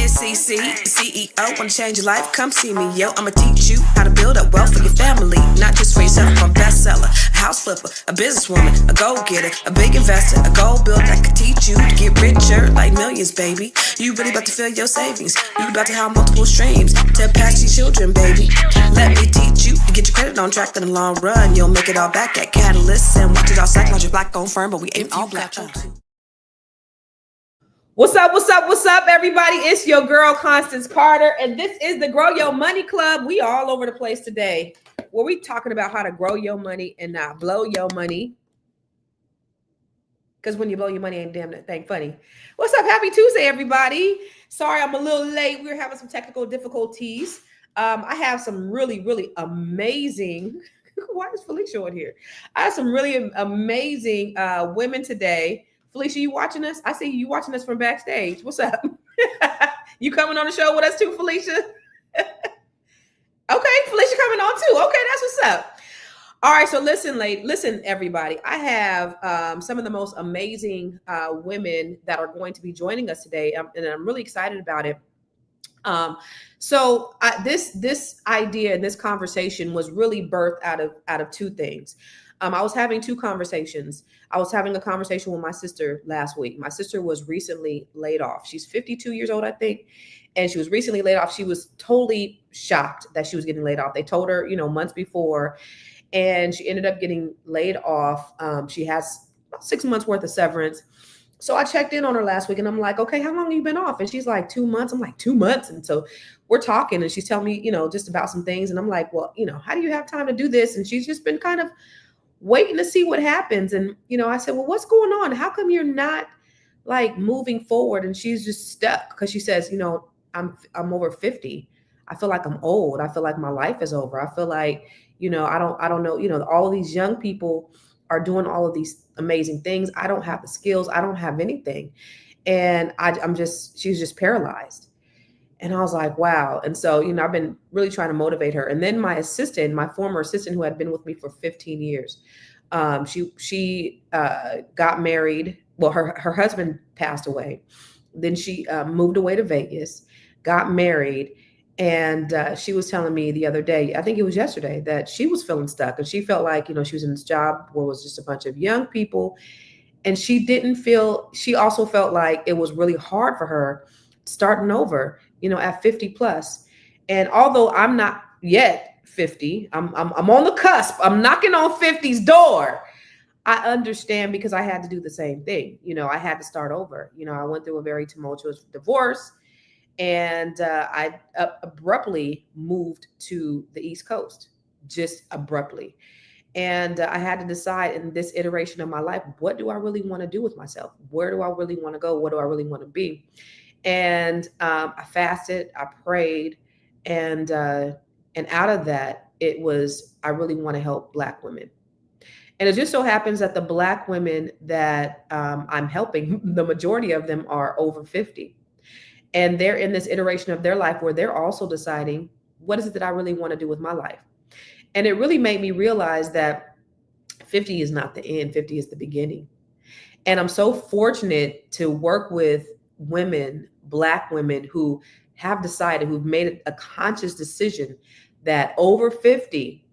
NCC, CEO, wanna change your life? Come see me, yo. I'ma teach you how to build up wealth for your family, not just for yourself. I'm a bestseller, a house flipper, a businesswoman, a go-getter, a big investor, a goal builder that could teach you to get richer like millions, baby. You really about to fill your savings. You about to have multiple streams to pass your children, baby. Let me teach you to get your credit on track in the long run. You'll make it all back at Catalyst and watch it all psychology black-owned firm, but we ain't all black. What's up, everybody? It's your girl, Constance Carter, and this is the Grow Your Money Club. We all over the place today, where we talking about how to grow your money and not blow your money. Because when you blow your money, ain't damn that thing funny. What's up? Happy Tuesday, everybody. Sorry, I'm a little late. We were having some technical difficulties. I have some really amazing. Why is Felicia on here? I have some really amazing women today. Felicia, you watching us? I see you watching us from backstage. What's up? You coming on the show with us too, Felicia? Okay, Felicia coming on too. Okay, that's what's up. All right, so listen, everybody. I have some of the most amazing women that are going to be joining us today, and I'm really excited about it. This idea and this conversation was really birthed out of two things. I was having two conversations. I was having a conversation with my sister last week. My sister was recently laid off. She's 52 years old, I think. And she was recently laid off. She was totally shocked that she was getting laid off. They told her, months before, and she ended up getting laid off. She has about 6 months worth of severance. So I checked in on her last week and I'm like, okay, how long have you been off? And she's like, 2 months. I'm like, 2 months. And so we're talking and she's telling me, just about some things. And I'm like, well, how do you have time to do this? And she's just been kind of waiting to see what happens. And, I said, well, what's going on? How come you're not like moving forward? And she's just stuck because she says, I'm over 50. I feel like I'm old. I feel like my life is over. I feel like, I don't know, all of these young people are doing all of these amazing things. I don't have the skills. I don't have anything. And she's just paralyzed. And I was like, wow. And so, I've been really trying to motivate her. And then my former assistant who had been with me for 15 years, she got married. Well, her husband passed away. Then she moved away to Vegas, got married. And she was telling me the other day, I think it was yesterday, that she was feeling stuck. And she felt like, she was in this job where it was just a bunch of young people. And she also felt like it was really hard for her starting over, at 50 plus. And although I'm not yet 50, I'm on the cusp. I'm knocking on 50's door. I understand because I had to do the same thing. I had to start over. I went through a very tumultuous divorce and I abruptly moved to the East Coast, just abruptly. And I had to decide in this iteration of my life, what do I really want to do with myself? Where do I really want to go? What do I really want to be? And I fasted, I prayed, and out of that, it was, I really want to help Black women. And it just so happens that the Black women that I'm helping, the majority of them are over 50. And they're in this iteration of their life where they're also deciding, what is it that I really want to do with my life? And it really made me realize that 50 is not the end, 50 is the beginning. And I'm so fortunate to work with women, Black women who have decided, who've made a conscious decision that over 50,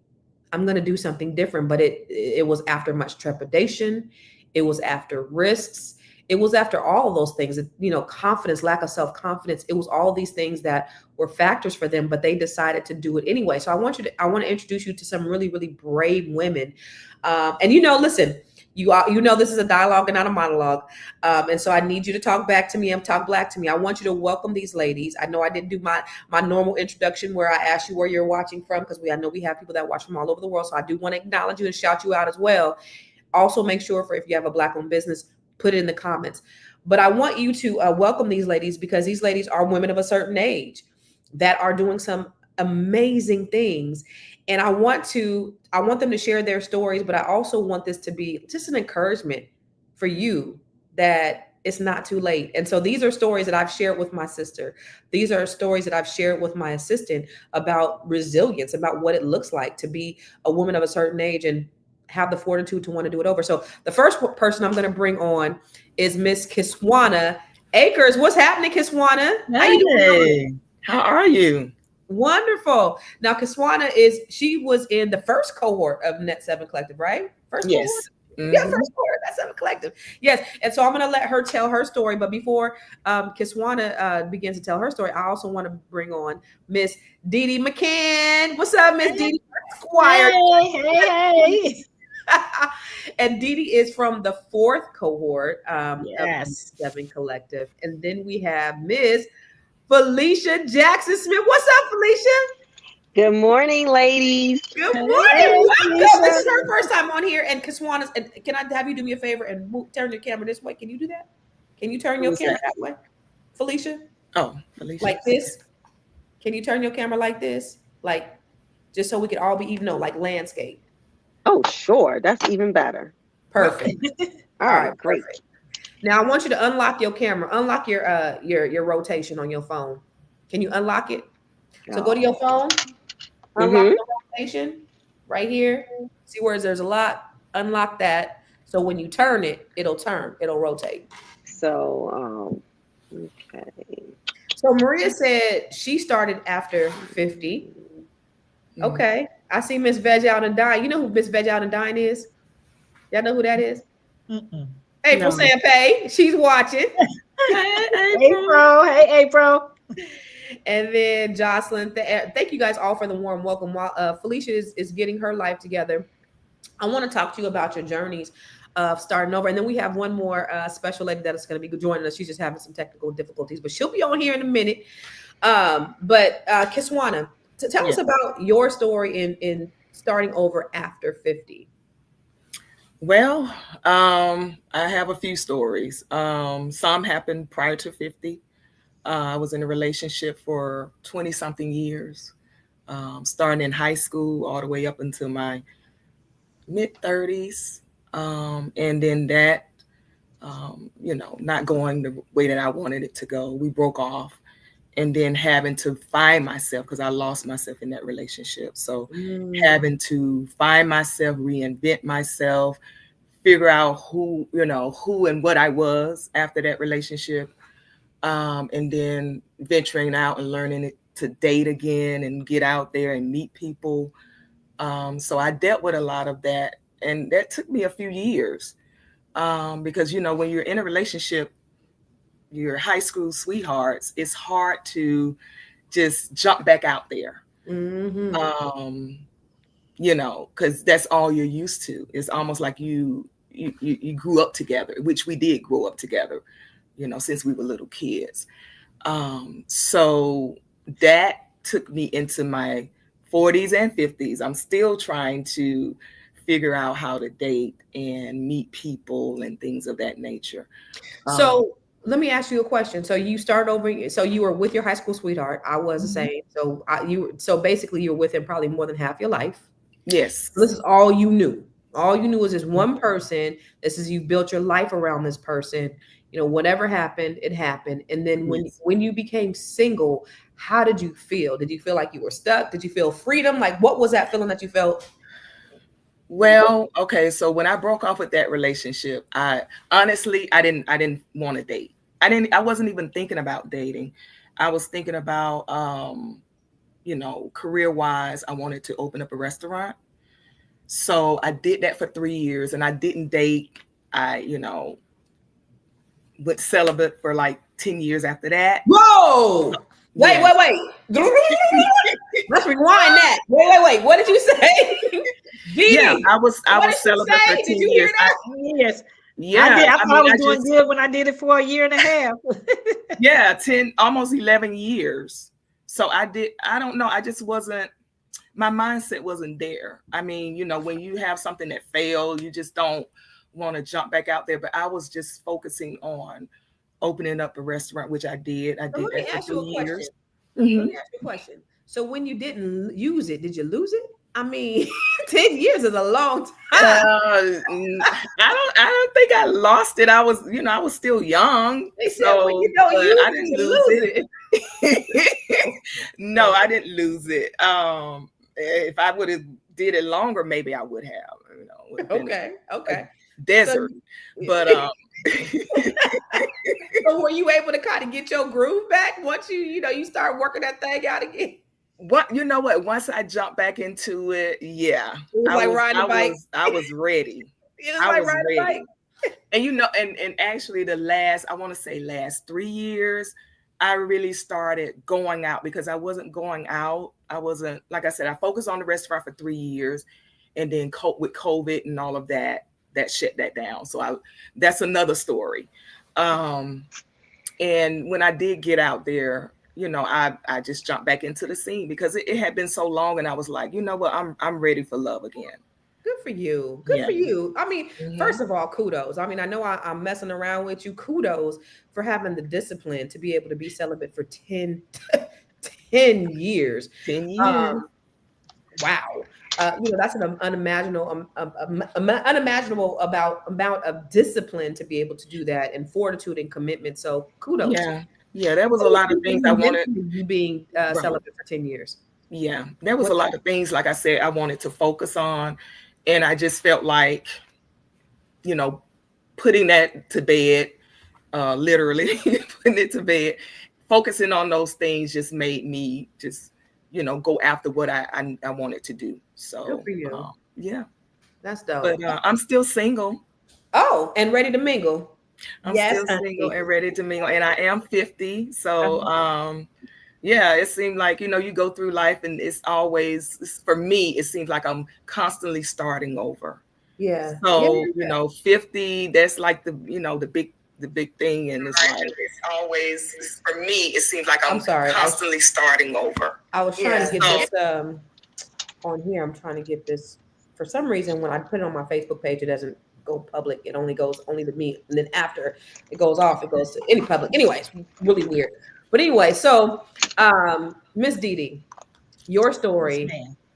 I'm going to do something different. But it was after much trepidation. It was after risks. It was after all of those things, confidence, lack of self-confidence. It was all these things that were factors for them, but they decided to do it anyway. So I want to introduce you to some really, really brave women. And listen, this is a dialogue and not a monologue. And so I need you to talk back to me and talk Black to me. I want you to welcome these ladies. I know I didn't do my normal introduction where I asked you where you're watching from, because I know we have people that watch from all over the world. So I do want to acknowledge you and shout you out as well. Also make sure if you have a Black-owned business, put it in the comments. But I want you to welcome these ladies, because these ladies are women of a certain age that are doing some amazing things. And I want them to share their stories, but I also want this to be just an encouragement for you that it's not too late. And so these are stories that I've shared with my sister. These are stories that I've shared with my assistant about resilience, about what it looks like to be a woman of a certain age and have the fortitude to want to do it over. So the first person I'm going to bring on is Miss Kiswana Acres, what's happening, Kiswana? How you doing? Hey, how are you? Wonderful. Now, Kiswana she was in the first cohort of Net 7 Collective, right? First cohort? Yes. Yeah, Hmm. first cohort, Net 7 Collective. Yes. And so I'm going to let her tell her story. But before Kiswana begins to tell her story, I also want to bring on Miss Dee McCann. What's up, Miss Dee? Squire. Hey. And Dee is from the fourth cohort of the Yes. 7 Collective. And then we have Miss Felicia Jackson Smith. What's up, Felicia? Good morning, ladies. Good morning. Hey, Welcome. Felicia. This is her first time on here. And Kiswana's, and can I have you do me a favor and turn your camera this way? Can you do that? Can you turn your Who's camera that? that way? Felicia? Oh, Felicia. Like this? Can you turn your camera like this? Like, just so we could all be even, like landscape. Oh, sure. That's even better. Perfect. All right, great. Perfect. Now I want you to unlock your camera. Unlock your rotation on your phone. Can you unlock it? So go to your phone. Unlock the rotation right here. See where there's a lot. Unlock that. So when you turn it, it'll turn. It'll rotate. So, okay. So Maria said she started after 50. Okay. I see Miss Veg Out and Dine. You know who Miss Veg Out and Dine is? Y'all know who that is? April Sampay. She's watching. Hey, April. Hey, April. And then Jocelyn. Thank you guys all for the warm welcome. While Felicia is getting her life together, I want to talk to you about your journeys of starting over. And then we have one more special lady that is going to be joining us. She's just having some technical difficulties, but she'll be on here in a minute. But Kiswana, tell us about your story in starting over after 50. Well, I have a few stories. Some happened prior to 50. I was in a relationship for 20 something years, starting in high school all the way up until my mid 30s. And then that, not going the way that I wanted it to go. We broke off. And then having to find myself because I lost myself in that relationship. So having to find myself, reinvent myself, figure out who and what I was after that relationship. And then venturing out and learning to date again and get out there and meet people. So I dealt with a lot of that. And that took me a few years because, when you're in a relationship, your high school sweethearts, it's hard to just jump back out there. Because that's all you're used to. It's almost like you grew up together, which we did grow up together, since we were little kids. So that took me into my 40s and 50s. I'm still trying to figure out how to date and meet people and things of that nature. So let me ask you a question. So you start over. So you were with your high school sweetheart. I was the same. So So basically, you were with him probably more than half your life. Yes. This is all you knew. All you knew was this one person. This is you built your life around this person. Whatever happened, it happened. And then when you became single, how did you feel? Did you feel like you were stuck? Did you feel freedom? Like, what was that feeling that you felt? Well, okay. So when I broke off with that relationship, I didn't want to date. I wasn't even thinking about dating. I was thinking about, career wise, I wanted to open up a restaurant. So I did that for 3 years and I didn't date. I, went celibate for like 10 years after that. Whoa! Wait. Let's rewind that. Wait. What did you say? Yeah, I was celibate for 10 years. Yes. Yeah. I thought I was doing good when I did it for a year and a half. Yeah, almost 11 years. So I don't know. I just wasn't, my mindset wasn't there. I mean, when you have something that failed, you just don't want to jump back out there. But I was just focusing on opening up a restaurant, which I did. I did that for 2 years. Let me ask you a question. So when you didn't use it, did you lose it? I mean, 10 years is a long time. I don't think I lost it. I was still young. So I didn't lose it. No, I didn't lose it. If I would have did it longer, maybe I would have. Okay. Desert. But So were you able to kind of get your groove back once you start working that thing out again? What you know what? Once I jumped back into it, yeah, It was like riding a bike. I was ready. It was like riding a bike. And actually I want to say last 3 years, I really started going out because I wasn't going out. I wasn't, like I said, I focused on the restaurant for 3 years, and then with COVID and all of that shut that down. So that's another story. And when I did get out there, I just jumped back into the scene because it had been so long, and I was like, you know what, I'm ready for love again. Good for you. Good for you. I mean, first of all, kudos. I mean, I know I'm messing around with you. Kudos for having the discipline to be able to be celibate for 10 years. 10 years. Wow. That's an unimaginable amount of discipline to be able to do that, and fortitude and commitment. So kudos. Yeah, there was a lot of things I wanted. You being celibate for 10 years. Yeah, there was a lot of things, like I said, I wanted to focus on. And I just felt like, putting that to bed, literally putting it to bed, focusing on those things just made me just, go after what I wanted to do. So, good for you. Yeah. That's dope. But I'm still single. Oh, and ready to mingle. I'm still single and ready to mingle. And I am 50. So, yeah, it seemed like, you go through life and it's always, for me, it seems like I'm constantly starting over. Yeah. So, 50, that's like the big thing. And it's like, it's always, for me, it seems like I'm constantly starting over. I was trying to get this on here. I'm trying to get this. For some reason, when I put it on my Facebook page, it doesn't go public. It only goes to me. And then after it goes off, it goes to any public. Anyway, it's really weird. But anyway, so Miss Dee, your story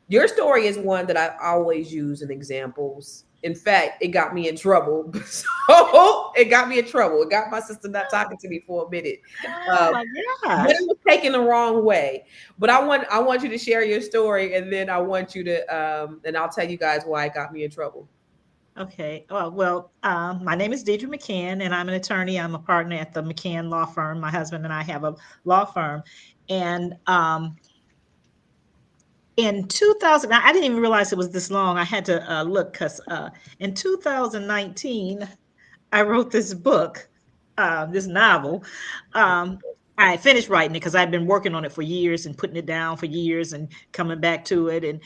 is one that I always use in examples. In fact, it got me in trouble. So it got me in trouble. It got my sister not talking to me for a minute. Oh my gosh. But it was taken the wrong way. But I want you to share your story, and then I want you to and I'll tell you guys why it got me in trouble. Okay. Well, my name is Deidra McCann, and I'm an attorney. I'm a partner at the McCann Law Firm. My husband and I have a law firm. And in 2000, I didn't even realize it was this long. I had to look because in 2019, I wrote this book, this novel. I finished writing it because I'd been working on it for years and putting it down for years and coming back to it and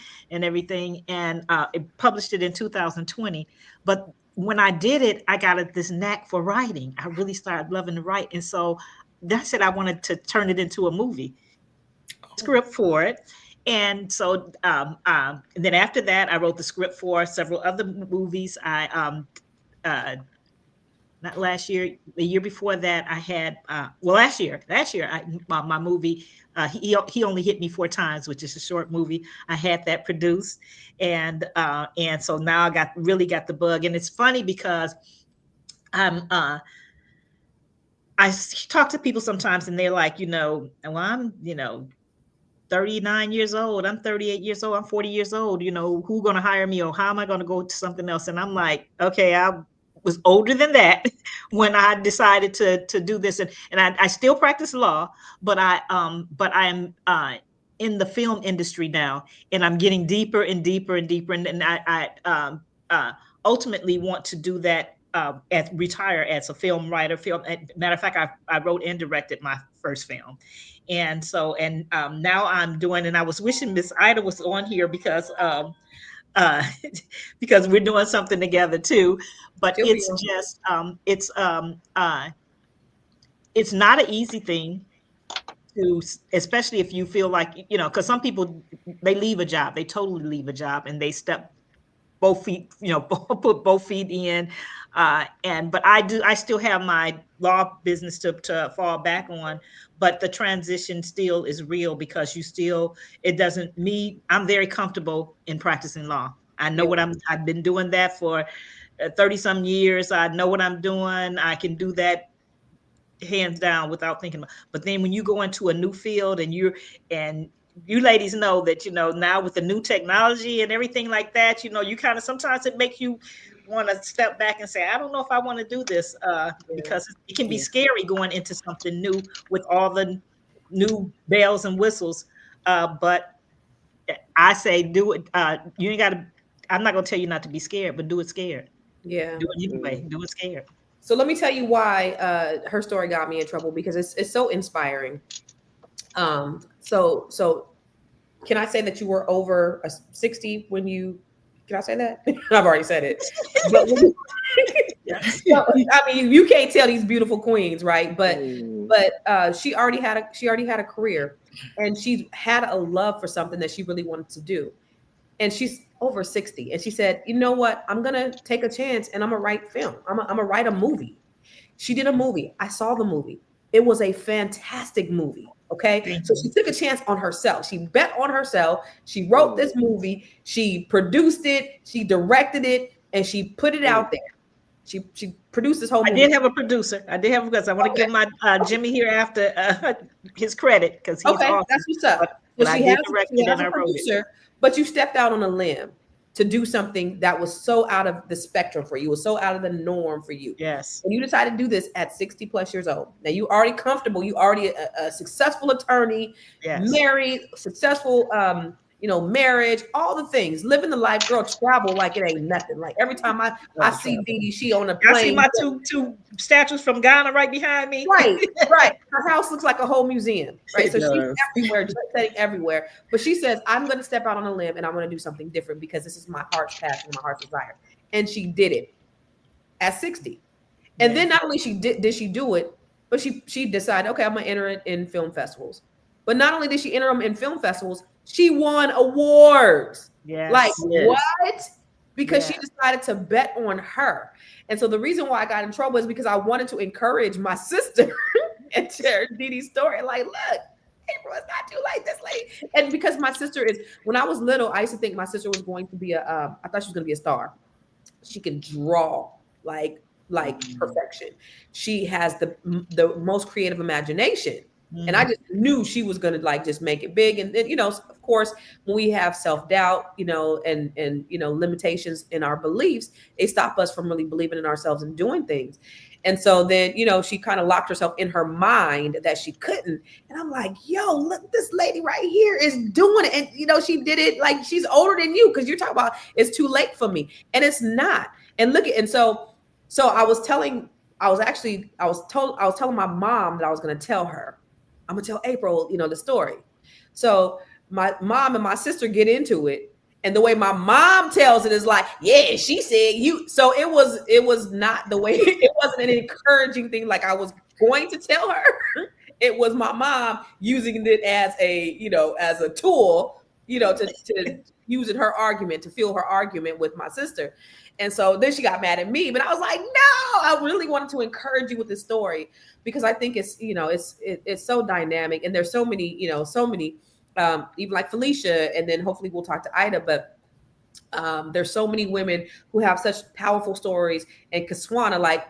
everything. And it published it in 2020. But when I did it, I got this knack for writing. I really started loving to write. And so that's it. I wanted to turn it into a movie script for it. And so and then after that, I wrote the script for several other movies. Not last year, the year before that, I had last year, my movie, he only hit me 4 times, which is a short movie. I had that produced, and so now I really got the bug. And it's funny because I talk to people sometimes, and they're like, well, I'm 39 years old, I'm 38 years old, I'm 40 years old. Who's going to hire me, or how am I going to go to something else? And I'm like, okay, I was older than that when I decided to do this, and I still practice law, but I am in the film industry now, and I'm getting deeper and deeper and deeper, and I ultimately want to do that. Retire as a film writer. Matter of fact, I wrote and directed my first film, and so now I'm doing. And I was wishing Miss Ida was on here because we're doing something together too. But it's just it's not an easy thing to, especially if you feel like because some people, they leave a job, they totally leave a job, and they step both feet, put both feet in. But I still have my law business to fall back on, but the transition still is real because I'm very comfortable in practicing law. I know I've been doing that for 30 some years. I know what I'm doing. I can do that hands down without thinking about. But then when you go into a new field and you ladies know that, now with the new technology and everything like that, you kind of, sometimes it makes you want to step back and say, I don't know if I want to do this, because it can be scary going into something new with all the new bells and whistles. But I say do it. You ain't got to. I'm not gonna tell you not to be scared, but do it scared. Yeah. Do it anyway. Do it scared. So let me tell you why her story got me in trouble, because it's so inspiring. So can I say that you were over 60 when you? Can I say that? I've already said it. But so, I mean, you can't tell these beautiful queens, right? But she already had a career, and she had a love for something that she really wanted to do. And she's over 60, and she said, "You know what? I'm gonna take a chance, and I'm gonna write film. I'm gonna write a movie." She did a movie. I saw the movie. It was a fantastic movie. Okay. So she took a chance on herself. She bet on herself. She wrote this movie. She produced it. She directed it, and she put it out there. She produced this whole movie. I did have a producer. I want to give my Jimmy here after his credit, because he's awesome. That's what's up. But she has a producer, but you stepped out on a limb to do something that was so out of the spectrum for you, was so out of the norm for you. Yes. And you decided to do this at 60 plus years old. Now you already comfortable. You already a successful attorney, married, successful, marriage, all the things, living the life, girl, travel like it ain't nothing. Like every time I see Dee, she on a plane. I see my two statues from Ghana right behind me. Right. Her house looks like a whole museum, right? So she's everywhere, setting everywhere. But she says, I'm going to step out on a limb and I'm going to do something different because this is my heart's passion, my heart's desire. And she did it at 60. And then not only did she do it, but she decided, okay, I'm going to enter it in film festivals. But not only did she enter them in film festivals, she won awards. What? Because she decided to bet on her. And so the reason why I got in trouble is because I wanted to encourage my sister and share Dee Dee's story. Like, look, April, it's not too late, this lady. And because my sister when I was little, I used to think my sister was going to be I thought she was going to be a star. She can draw like perfection. She has the most creative imagination. And I just knew she was going to just make it big. And then, of course, when we have self-doubt, and limitations in our beliefs, they stop us from really believing in ourselves and doing things. And so then, she kind of locked herself in her mind that she couldn't. And I'm like, yo, look, this lady right here is doing it. And, she did it like she's older than you, because you're talking about it's too late for me. And it's not. And so I was telling my mom that I was going to tell her. I'm gonna tell April, the story. So my mom and my sister get into it, and the way my mom tells it is like, yeah, she said you. So it was not the way. It wasn't an encouraging thing like I was going to tell her. It was my mom using it as a tool, to use in her argument, to fuel her argument with my sister. And so then she got mad at me, but I was like, no, I really wanted to encourage you with this story, because I think it's so dynamic, and there's so many, even like Felicia, and then hopefully we'll talk to Ida, but there's so many women who have such powerful stories, and Kiswana, like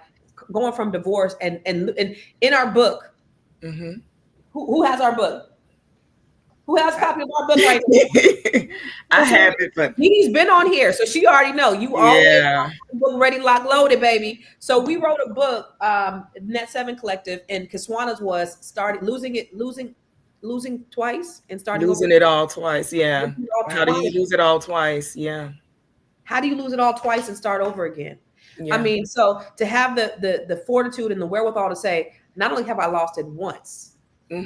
going from divorce and in our book, who has our book? Who has a copy of our book right now? I have it, but he's been on here, so she already know. You always book ready, lock, loaded, baby. So we wrote a book, Net 7 Collective, and Kiswana's was started losing twice and starting losing it all twice. Yeah. How do you lose it all twice? Yeah. How do you lose it all twice and start over again? Yeah. I mean, so to have the fortitude and the wherewithal to say, not only have I lost it once,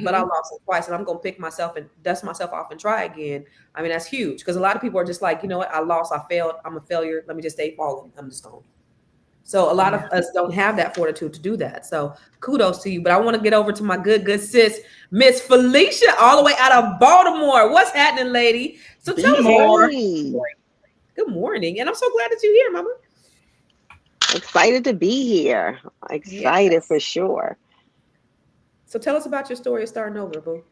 but I lost it twice, and I'm going to pick myself and dust myself off and try again. I mean, that's huge, because a lot of people are just like, you know what? I lost, I failed, I'm a failure. Let me just stay falling. I'm just going. So a lot of us don't have that fortitude to do that. So kudos to you. But I want to get over to my good sis, Miss Felicia, all the way out of Baltimore. What's happening, lady? So tell us more. Good morning. And I'm so glad that you're here, Mama. Excited to be here. Excited for sure. So tell us about your story of starting over, boo.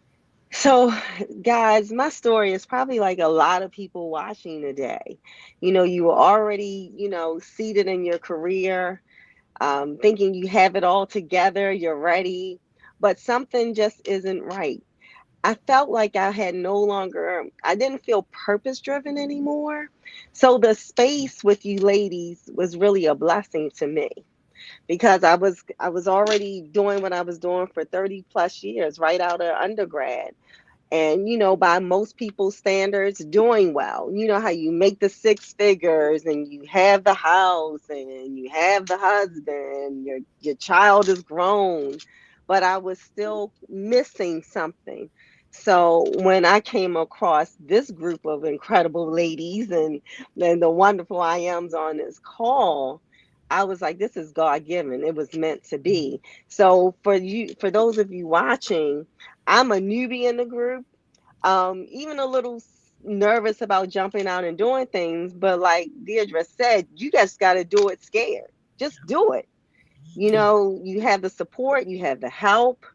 So, guys, my story is probably like a lot of people watching today. You were already, seated in your career, thinking you have it all together, you're ready, but something just isn't right. I felt like I had no longer, I didn't feel purpose driven anymore. So the space with you ladies was really a blessing to me because I was already doing what I was doing for 30 plus years right out of undergrad. And by most people's standards, doing well. You know how you make the six figures and you have the house and you have the husband, your child is grown, but I was still missing something. So when I came across this group of incredible ladies and the wonderful I ams on this call, I was like, this is God given. It was meant to be. So for those of you watching, I'm a newbie in the group, even a little nervous about jumping out and doing things. But like Deidra said, you just got to do it scared. Just do it. You have the support, you have the help,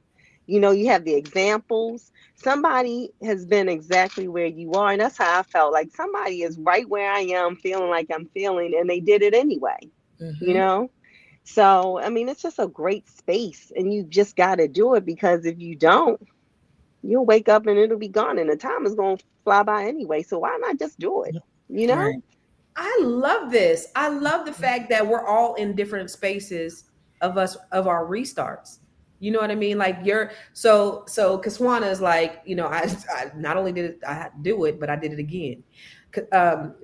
you have the examples. Somebody has been exactly where you are. And that's how I felt like somebody is right where I am, feeling like I'm feeling, and they did it anyway, you Mm-hmm. know? So, I mean, it's just a great space, and you just got to do it because if you don't, you'll wake up and it'll be gone and the time is going to fly by anyway. So why not just do it? You know? Right. I love this. I love the fact that we're all in different spaces of our restarts. You know what I mean? Like you're so Kiswana is like, I not only did it, I had to do it, but I did it again.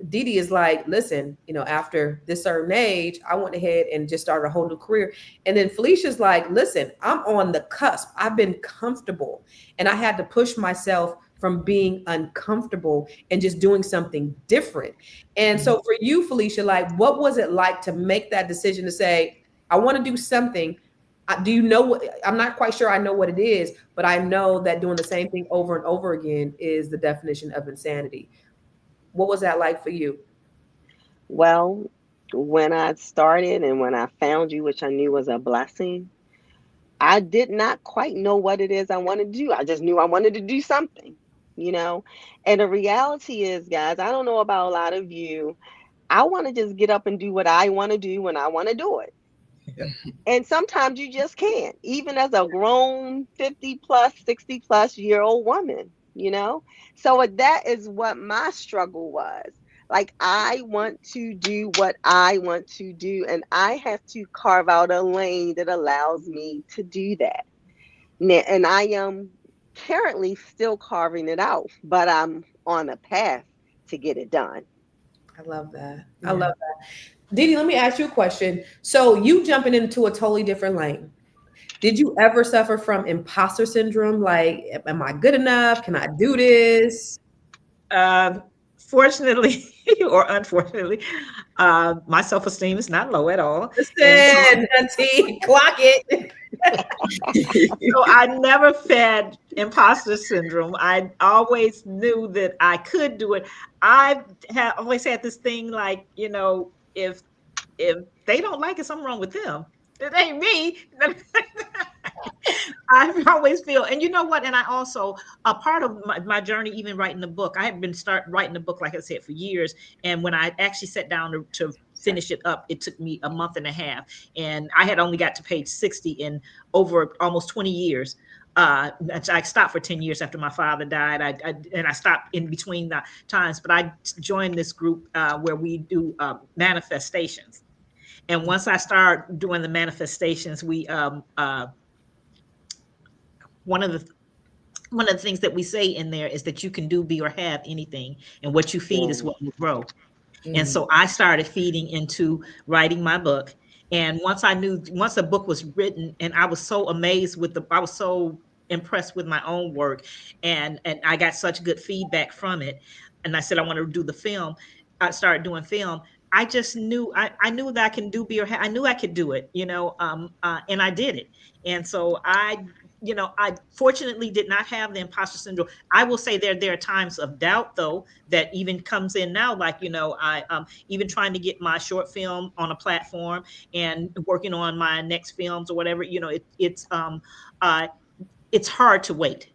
Didi is like, listen, after this certain age, I went ahead and just started a whole new career. And then Felicia's like, listen, I'm on the cusp. I've been comfortable and I had to push myself from being uncomfortable and just doing something different. And so for you, Felicia, like, what was it like to make that decision to say, I want to do something? Do you know what? I'm not quite sure I know what it is, but I know that doing the same thing over and over again is the definition of insanity. What was that like for you? Well, when I started and when I found you, which I knew was a blessing, I did not quite know what it is I wanted to do. I just knew I wanted to do something, you know? And the reality is, guys, I don't know about a lot of you. I want to just get up and do what I want to do when I want to do it. Yeah. And sometimes you just can't, even as a grown 50 plus, 60 plus year old woman, you know? So that is what my struggle was. Like, I want to do what I want to do, and I have to carve out a lane that allows me to do that. And I am currently still carving it out, but I'm on a path to get it done. I love that. I Yeah. love that. Didi, let me ask you a question. So you jumping into a totally different lane. Did you ever suffer from imposter syndrome? Like, am I good enough? Can I do this? Uh, Fortunately or unfortunately, my self-esteem is not low at all. And so, Listen, auntie, clock it. so I never fed imposter syndrome. I always knew that I could do it. I have always had this thing like, if they don't like it, something wrong with them. It ain't me. I always feel, and you know what? And I also, a part of my journey, even writing the book, I had been writing the book, like I said, for years. And when I actually sat down to finish it up, it took me a month and a half. And I had only got to page 60 in over almost 20 years. I stopped for 10 years after my father died. And I stopped in between the times, but I joined this group where we do manifestations. And once I started doing the manifestations, we one of the one of the things that we say in there is that you can do, be, or have anything, and what you feed is Yeah. what will grow. And Mm. so I started feeding into writing my book. And once the book was written, and I was so amazed I was so impressed with my own work, and I got such good feedback from it. And I said I want to do the film. I started doing film. I just knew I knew that I can do, be, or I knew I could do it, and I did it. And so I fortunately did not have the imposter syndrome. I will say there are times of doubt though that even comes in now, like I even trying to get my short film on a platform and working on my next films or whatever. It's hard to wait.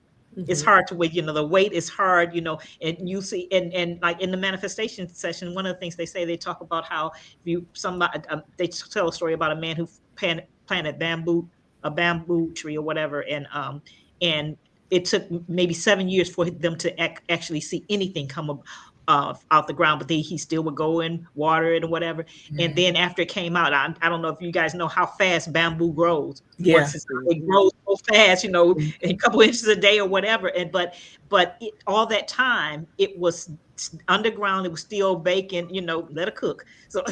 It's Mhm. hard to wait. The wait is hard. And you see, and like in the manifestation session, one of the things they say, they talk about how they tell a story about a man who planted a bamboo tree or whatever, and it took maybe 7 years for them to actually see anything come up out the ground, but he still would go and water it or whatever. And then after it came out, I don't know if you guys know how fast bamboo grows. Yeah. It grows so fast, you know, a couple inches a day or whatever. And but all that time it was underground. It was still baking, you know, let it cook. So,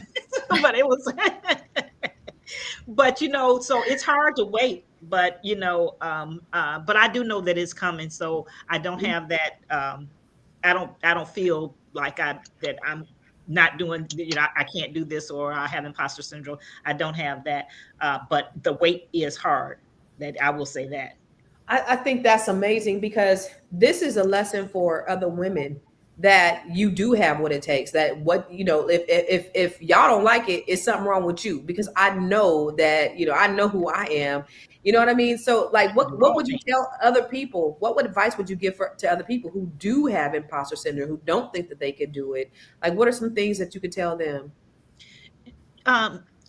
but it was. But you know, so it's hard to wait. But you know, but I do know that it's coming. So I don't have that. I don't feel like that I'm not doing. You know, I can't do this or I have imposter syndrome. I don't have that. But the wait is hard. That I will say that. I think that's amazing because this is a lesson for other women that you do have what it takes. That what you know, if y'all don't like it, it's something wrong with you. Because I know that I know who I am. You know what I mean? So like, what would you tell other people? What advice would you give to other people who do have imposter syndrome, who don't think that they could do it? Like, what are some things that you could tell them?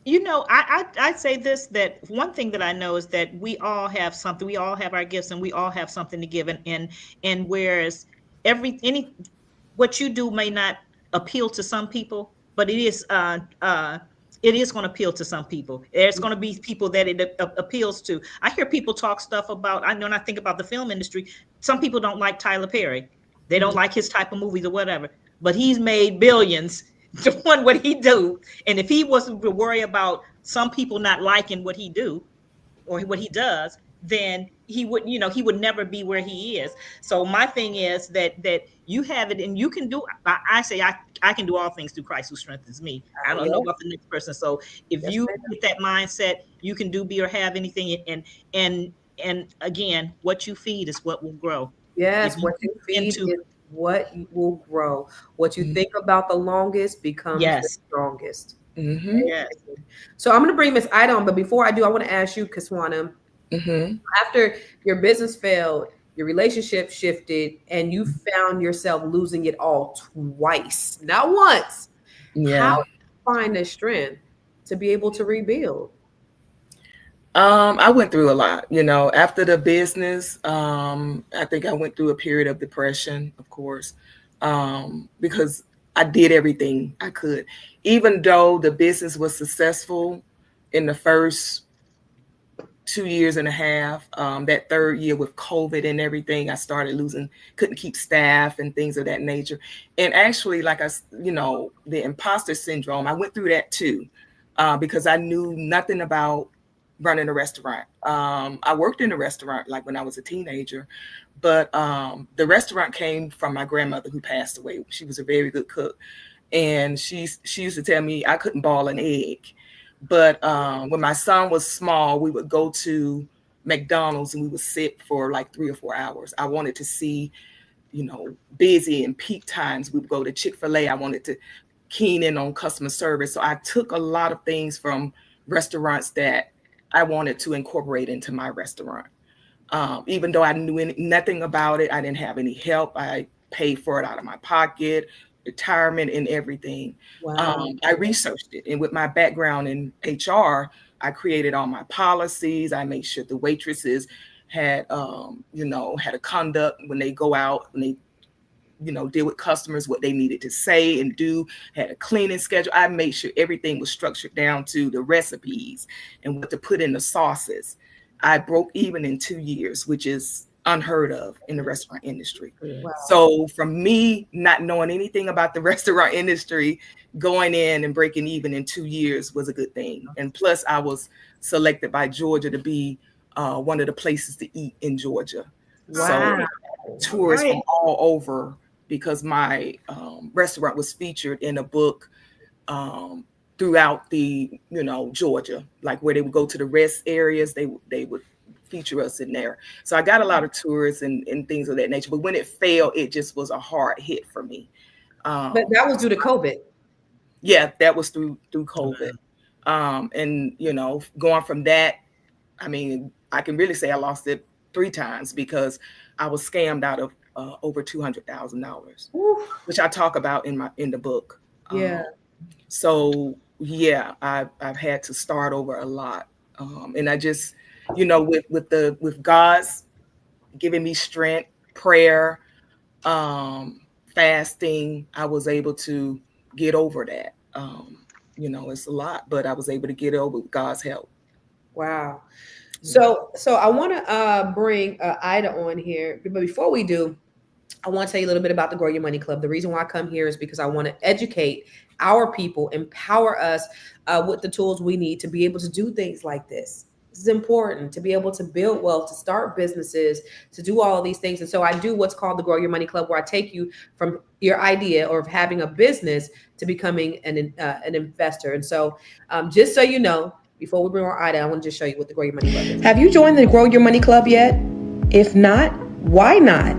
You know, I say this, that one thing that I know is that we all have something, we all have our gifts, and we all have something to give. And whereas what you do may not appeal to some people, but it is going to appeal to some people. There's going to be people that it appeals to. I hear people talk stuff about, I know, and I think about the film industry. Some people don't like Tyler Perry. They don't like his type of movies or whatever, but he's made billions doing what he do. And if he wasn't to worry about some people not liking what he do or what he does, then he would never be where he is. So my thing is that you have it and you can do. I say I can do all things through Christ who strengthens me. I don't know about the next person. So if you get that mindset, you can do, be, or have anything. And again, what you feed is what will grow. Yes, what you feed is what will grow. What you think about the longest becomes the strongest. Yes. So I'm going to bring Miss Ida on, but before I do, I want to ask you, Kiswana, after your business failed, your relationship shifted, and you found yourself losing it all twice, not once. How did you find the strength to be able to rebuild? I went through a lot, after the business. I think I went through a period of depression, of course, because I did everything I could. Even though the business was successful in the first 2.5 years, that third year with COVID and everything, I started couldn't keep staff and things of that nature. And actually, like the imposter syndrome, I went through that too, because I knew nothing about running a restaurant. I worked in a restaurant like when I was a teenager, but the restaurant came from my grandmother who passed away. She was a very good cook. And she used to tell me I couldn't boil an egg. But when my son was small, we would go to McDonald's and we would sit for like 3 or 4 hours. I wanted to see, busy and peak times. We would go to Chick-fil-A. I wanted to keen in on customer service. So I took a lot of things from restaurants that I wanted to incorporate into my restaurant. Even though I knew nothing about it, I didn't have any help. I paid for it out of my pocket, retirement and everything. Wow. I researched it. And with my background in HR, I created all my policies. I made sure the waitresses had, had a conduct when they go out, when they, deal with customers, what they needed to say and do, had a cleaning schedule. I made sure everything was structured down to the recipes and what to put in the sauces. I broke even in 2 years, which is unheard of in the restaurant industry. Wow. So from me not knowing anything about the restaurant industry, going in and breaking even in 2 years was a good thing. And plus I was selected by Georgia to be one of the places to eat in Georgia. Wow. So tourists from all over, because my restaurant was featured in a book throughout the, Georgia, like where they would go to the rest areas, they would feature us in there. So I got a lot of tourists and things of that nature. But when it failed, it just was a hard hit for me. But that was due to COVID. Yeah, that was through COVID. And, going from that, I mean, I can really say I lost it 3 times because I was scammed out of over $200,000, which I talk about in the book. Yeah. So yeah, I've had to start over a lot. And I just, with God's, giving me strength, prayer, fasting. I was able to get over that. It's a lot, but I was able to get over with God's help. Wow. So I want to bring Ida on here, but before we do, I want to tell you a little bit about the Grow Your Money Club. The reason why I come here is because I want to educate our people, empower us with the tools we need to be able to do things like this. This is important, to be able to build wealth, to start businesses, to do all of these things. And so I do what's called the Grow Your Money Club, where I take you from your idea or of having a business to becoming an investor. And so just so you know, before we bring on Ida, I want to just show you what the Grow Your Money Club is. Have you joined the Grow Your Money Club yet? If not, why not?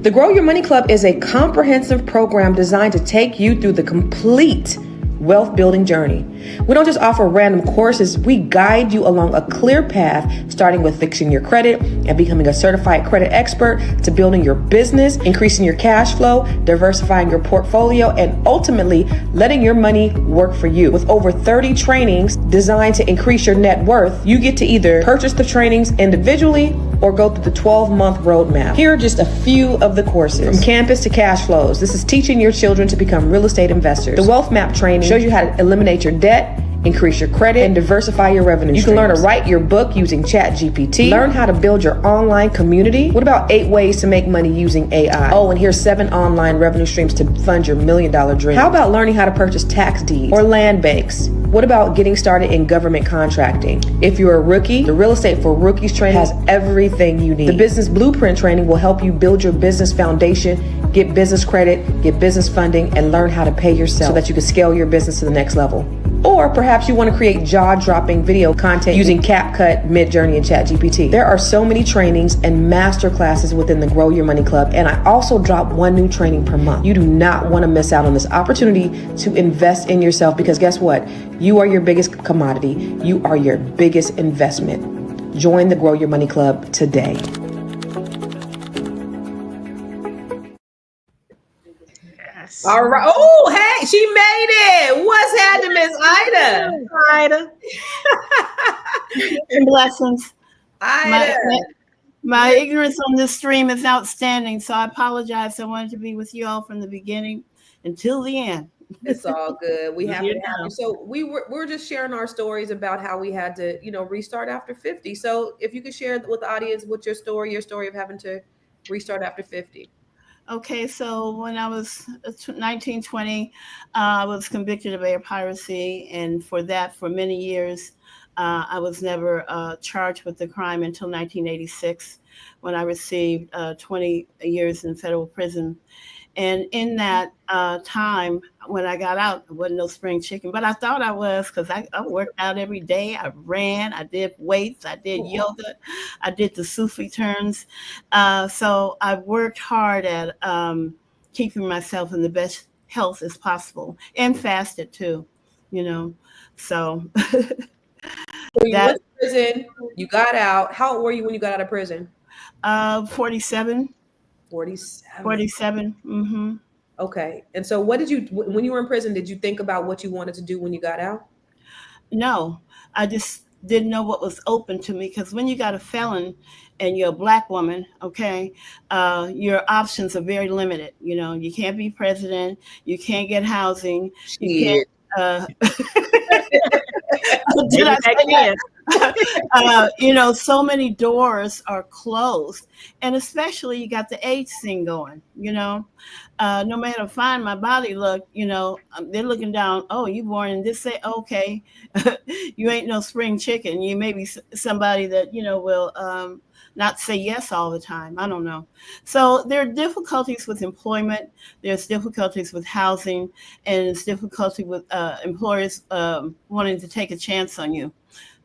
The Grow Your Money Club is a comprehensive program designed to take you through the complete wealth building journey. We don't just offer random courses, we guide you along a clear path, starting with fixing your credit and becoming a certified credit expert, to building your business, increasing your cash flow, diversifying your portfolio, and ultimately letting your money work for you. With over 30 trainings designed to increase your net worth, you get to either purchase the trainings individually or go through the 12-month roadmap. Here are just a few of the courses. From campus to cash flows, this is teaching your children to become real estate investors. The wealth map training shows you how to eliminate your debt, increase your credit, and diversify your revenue streams. You can learn to write your book using ChatGPT. Learn how to build your online community. What about 8 ways to make money using AI? Oh, and here's 7 online revenue streams to fund your $1 million dream. How about learning how to purchase tax deeds or land banks? What about getting started in government contracting? If you're a rookie, the Real Estate for Rookies training has everything you need. The Business Blueprint training will help you build your business foundation, get business credit, get business funding, and learn how to pay yourself so that you can scale your business to the next level. Or perhaps you want to create jaw-dropping video content using CapCut, Midjourney, and ChatGPT. There are so many trainings and master classes within the Grow Your Money Club, and I also drop 1 new training per month. You do not want to miss out on this opportunity to invest in yourself, because guess what? You are your biggest commodity. You are your biggest investment. Join the Grow Your Money Club today. All right. Oh, hey, she made it. What's happening, Miss Ida? Ida. And blessings. Ida. My ignorance on this stream is outstanding, so I apologize. I wanted to be with you all from the beginning until the end. It's all good. We have to have now. you. So we're just sharing our stories about how we had to, restart after 50. So if you could share with the audience what your story of having to restart after 50. Okay, so when I was 19, 20, I was convicted of air piracy. And for many years, I was never charged with the crime until 1986, when I received 20 years in federal prison. And in that time, when I got out, there wasn't no spring chicken, but I thought I was, because I worked out every day. I ran, I did weights, I did yoga, I did the Sufi turns. So I worked hard at keeping myself in the best health as possible, and fasted too, So So you went to prison, you got out. How old were you when you got out of prison? 47. 47. Mm-hmm. Okay. And so when you were in prison, did you think about what you wanted to do when you got out? No, I just didn't know what was open to me, because when you got a felon and you're a Black woman, okay, your options are very limited. You can't be president, you can't get housing, you can't. Did I say that? So many doors are closed, and especially you got the AIDS thing going. No matter how fine my body looked, they're looking down. Oh, you born in this? Say okay, you ain't no spring chicken. You may be somebody that will not say yes all the time. I don't know. So there are difficulties with employment. There's difficulties with housing, and it's difficulty with employers wanting to take a chance on you.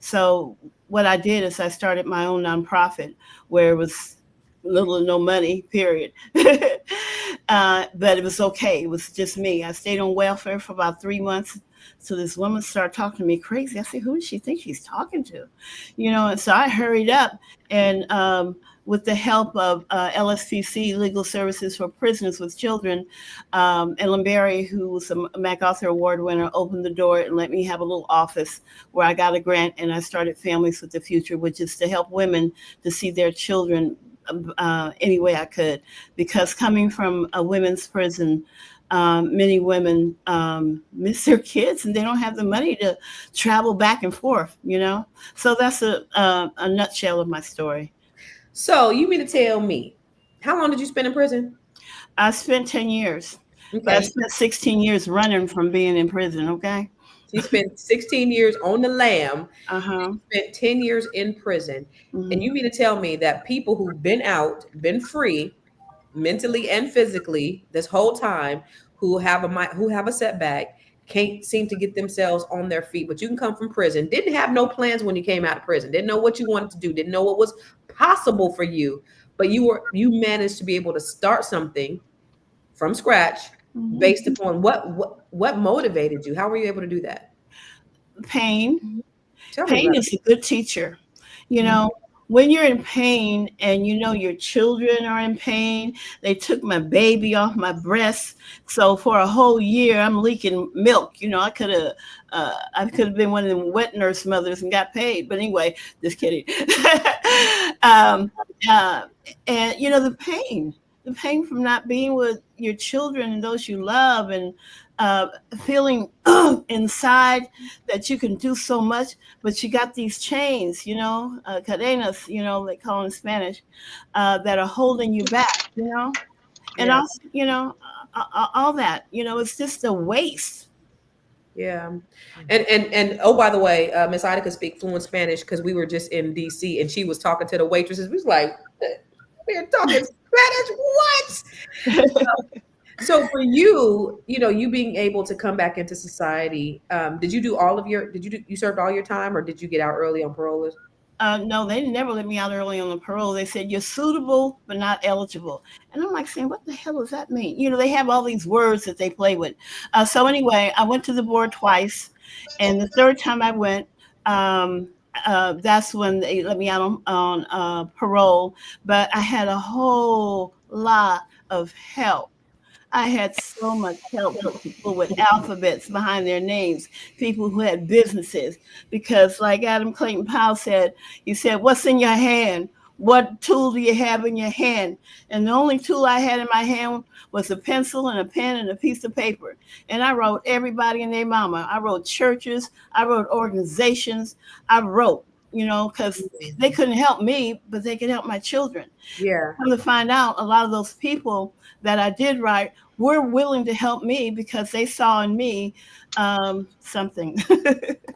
So what I did is I started my own nonprofit, where it was little or no money, period. But it was okay. It was just me. I stayed on welfare for about 3 months. So this woman started talking to me crazy. I said, who does she think she's talking to? And so I hurried up, and with the help of LSPC, Legal Services for Prisoners with Children, Ellen Berry, who was a MacArthur Award winner, opened the door and let me have a little office where I got a grant, and I started Families with the Future, which is to help women to see their children any way I could, because coming from a women's prison, many women miss their kids and they don't have the money to travel back and forth, So that's a nutshell of my story. So you mean to tell me, how long did you spend in prison? I spent 10 years, but I Okay. spent 16 years running from being in prison, okay? So you spent 16 years on the lam, Uh-huh. spent 10 years in prison. And Mhm. you mean to tell me that people who've been out, been free, mentally and physically this whole time, who have a setback, can't seem to get themselves on their feet. But you can come from prison, didn't have no plans when you came out of prison, didn't know what you wanted to do, didn't know what was possible for you, but you managed to be able to start something from scratch Mhm. based upon what motivated you. How were you able to do that? Pain. Tell me Pain about is a good teacher. You it. know, when you're in pain and your children are in pain, they took my baby off my breast. So for a whole year, I'm leaking milk. I could have been one of them wet nurse mothers and got paid. But anyway, just kidding. um, uh, and the pain from not being with your children and those you love, and uh, feeling inside that you can do so much, but you got these chains, cadenas, they call in Spanish, that are holding you back. And Yeah. also, all that, it's just a waste. Yeah. And oh, by the way, Miss Ida could speak fluent Spanish because we were just in DC and she was talking to the waitresses. We was like, we're talking Spanish. What? So for you, you being able to come back into society, did you do you served all your time, or did you get out early on parole? No, they never let me out early on the parole. They said you're suitable but not eligible, and I'm like saying, what the hell does that mean? They have all these words that they play with. So anyway, I went to the board twice, and the third time I went, that's when they let me out on parole. But I had a whole lot of help. I had so much help from people with alphabets behind their names, people who had businesses. Because, like Adam Clayton Powell said, he said, "What's in your hand? What tool do you have in your hand?" And the only tool I had in my hand was a pencil and a pen and a piece of paper. And I wrote everybody and their mama. I wrote churches, I wrote organizations, I wrote, because they couldn't help me, but they could help my children. Yeah. Come to find out, a lot of those people that I did write were willing to help me because they saw in me something.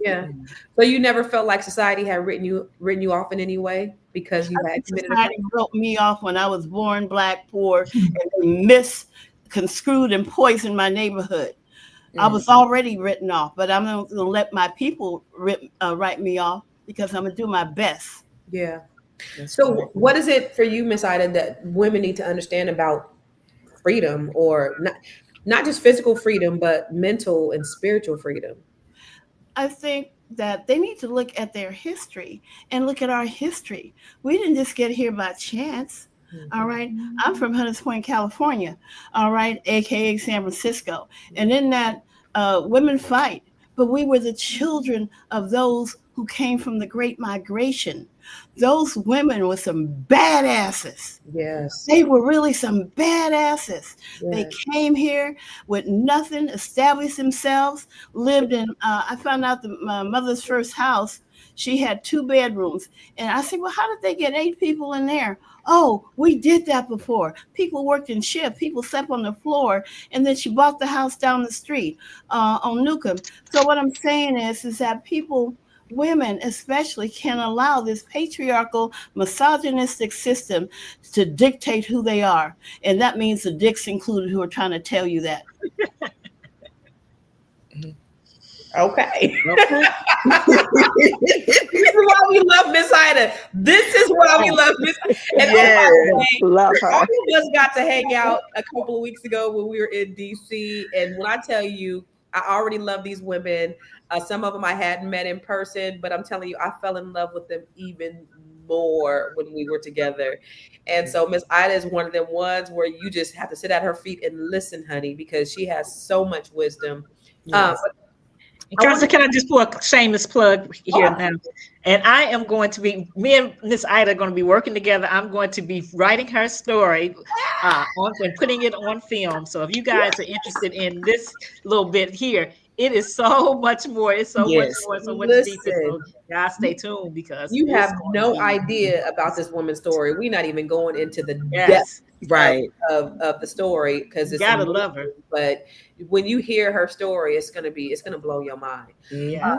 Yeah. So you never felt like society had written you off in any way because you had committed a crime? Society wrote me off when I was born black, poor, and they misconstrued and poisoned my neighborhood. I was already written off, but I'm going to let my people write me off because I'm going to do my best. Yeah. That's So right. what is it for you, Miss Ida, that women need to understand about freedom, or not just physical freedom, but mental and spiritual freedom? I think that they need to look at their history and look at our history. We didn't just get here by chance. All right. I'm from Hunters Point, California. All right. AKA San Francisco. And in that, women fight. But we were the children of those who came from the Great Migration. Those women were some badasses. Yes. They were really some badasses. They Yes. came here with nothing, established themselves, lived in, I found out that my mother's first house, she had 2 bedrooms. And I said, well, how did they get 8 people in there? Oh, we did that before. People worked in shifts. People slept on the floor. And then she bought the house down the street on Newcomb. So what I'm saying is that women especially, can allow this patriarchal, misogynistic system to dictate who they are. And that means the dicks included who are trying to tell you that. Okay. Okay. This is why we love Miss Ida. This is why we love Miss. And Yes. Love her. all of us got to hang out a couple of weeks ago when we were in DC. And when I tell you, I already love these women. Some of them I hadn't met in person, but I'm telling you, I fell in love with them even more when we were together. And so Miss Ida is one of them ones where you just have to sit at her feet and listen, honey, because she has so much wisdom. Yes. Can I just pull a shameless plug here Oh. now? And I am going to be, me and Miss Ida are going to be working together. I'm going to be writing her story and putting it on film. So if you guys are interested in this little bit here, it is so much more. It's so much Yes. more, so much deeper. Listen, So guys, stay tuned because you it's have going to no be, idea about this woman's story. We're not even going into the depth yes, Right. of the story because you it's gotta amazing. love her. But when you hear her story, it's gonna blow your mind. Yes.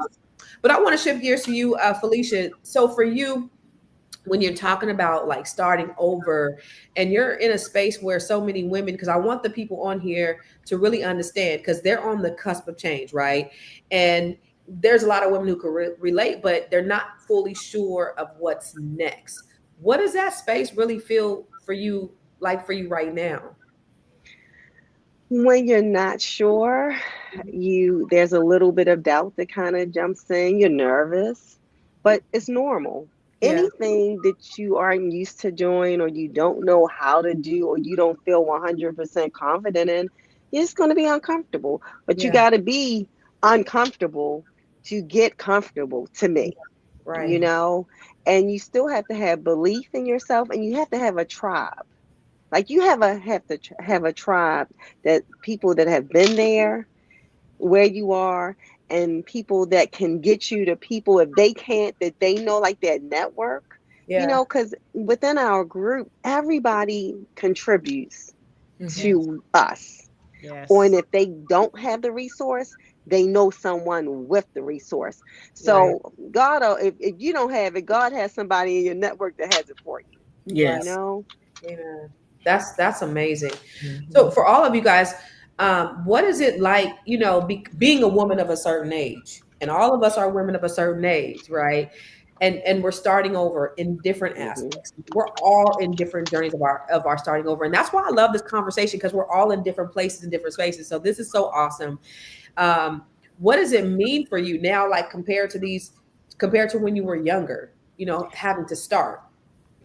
But I want to shift gears to you, Felicia. So for you, when you're talking about like starting over and you're in a space where so many women, because I want the people on here to really understand, because they're on the cusp of change, right? And there's a lot of women who can relate, but they're not fully sure of what's next. What does that space really feel for you, like for you right now? When you're not sure, there's a little bit of doubt that kind of jumps in. You're nervous, but it's normal. Yeah, Anything that you aren't used to doing or you don't know how to do or you don't feel 100% confident in, it's going to be uncomfortable. But you yeah, got to be uncomfortable to get comfortable, to me, you right. know? And you still have to have belief in yourself, and you have to have a tribe. Like you have a tribe, that people that have been there where you are, and people that can get you to people if they can't, that they know, like that network, Yeah, because within our group, everybody contributes Mhm. to us. Or, and Yes. if they don't have the resource, they know someone with the resource. right, So God, if you don't have it, God has somebody in your network that has it for you. You right. Yes. know. Amen. That's amazing. So Mhm. for all of you guys, what is it like, being a woman of a certain age? And all of us are women of a certain age, right? And we're starting over in different Mhm. aspects. We're all in different journeys of our starting over. And that's why I love this conversation, because we're all in different places and different spaces. So this is so awesome. What does it mean for you now, like compared to when you were younger, having to start?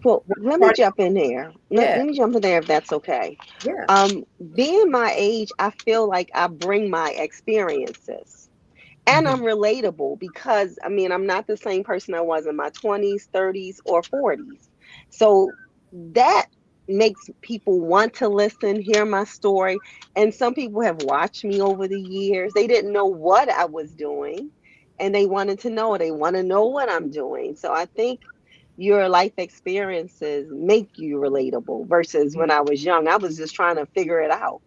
Well, let me Starting, jump in there. Let, yeah, let me jump in there if that's okay. yeah. Being my age, I feel like I bring my experiences. And I'm Mhm. relatable because I mean, I'm not the same person I was in my 20s, 30s, or 40s. So that makes people want to listen, hear my story. And some people have watched me over the years. They didn't know what I was doing and they wanted to know. They want to know what I'm doing. So I think your life experiences make you relatable versus when I was young, I was just trying to figure it out,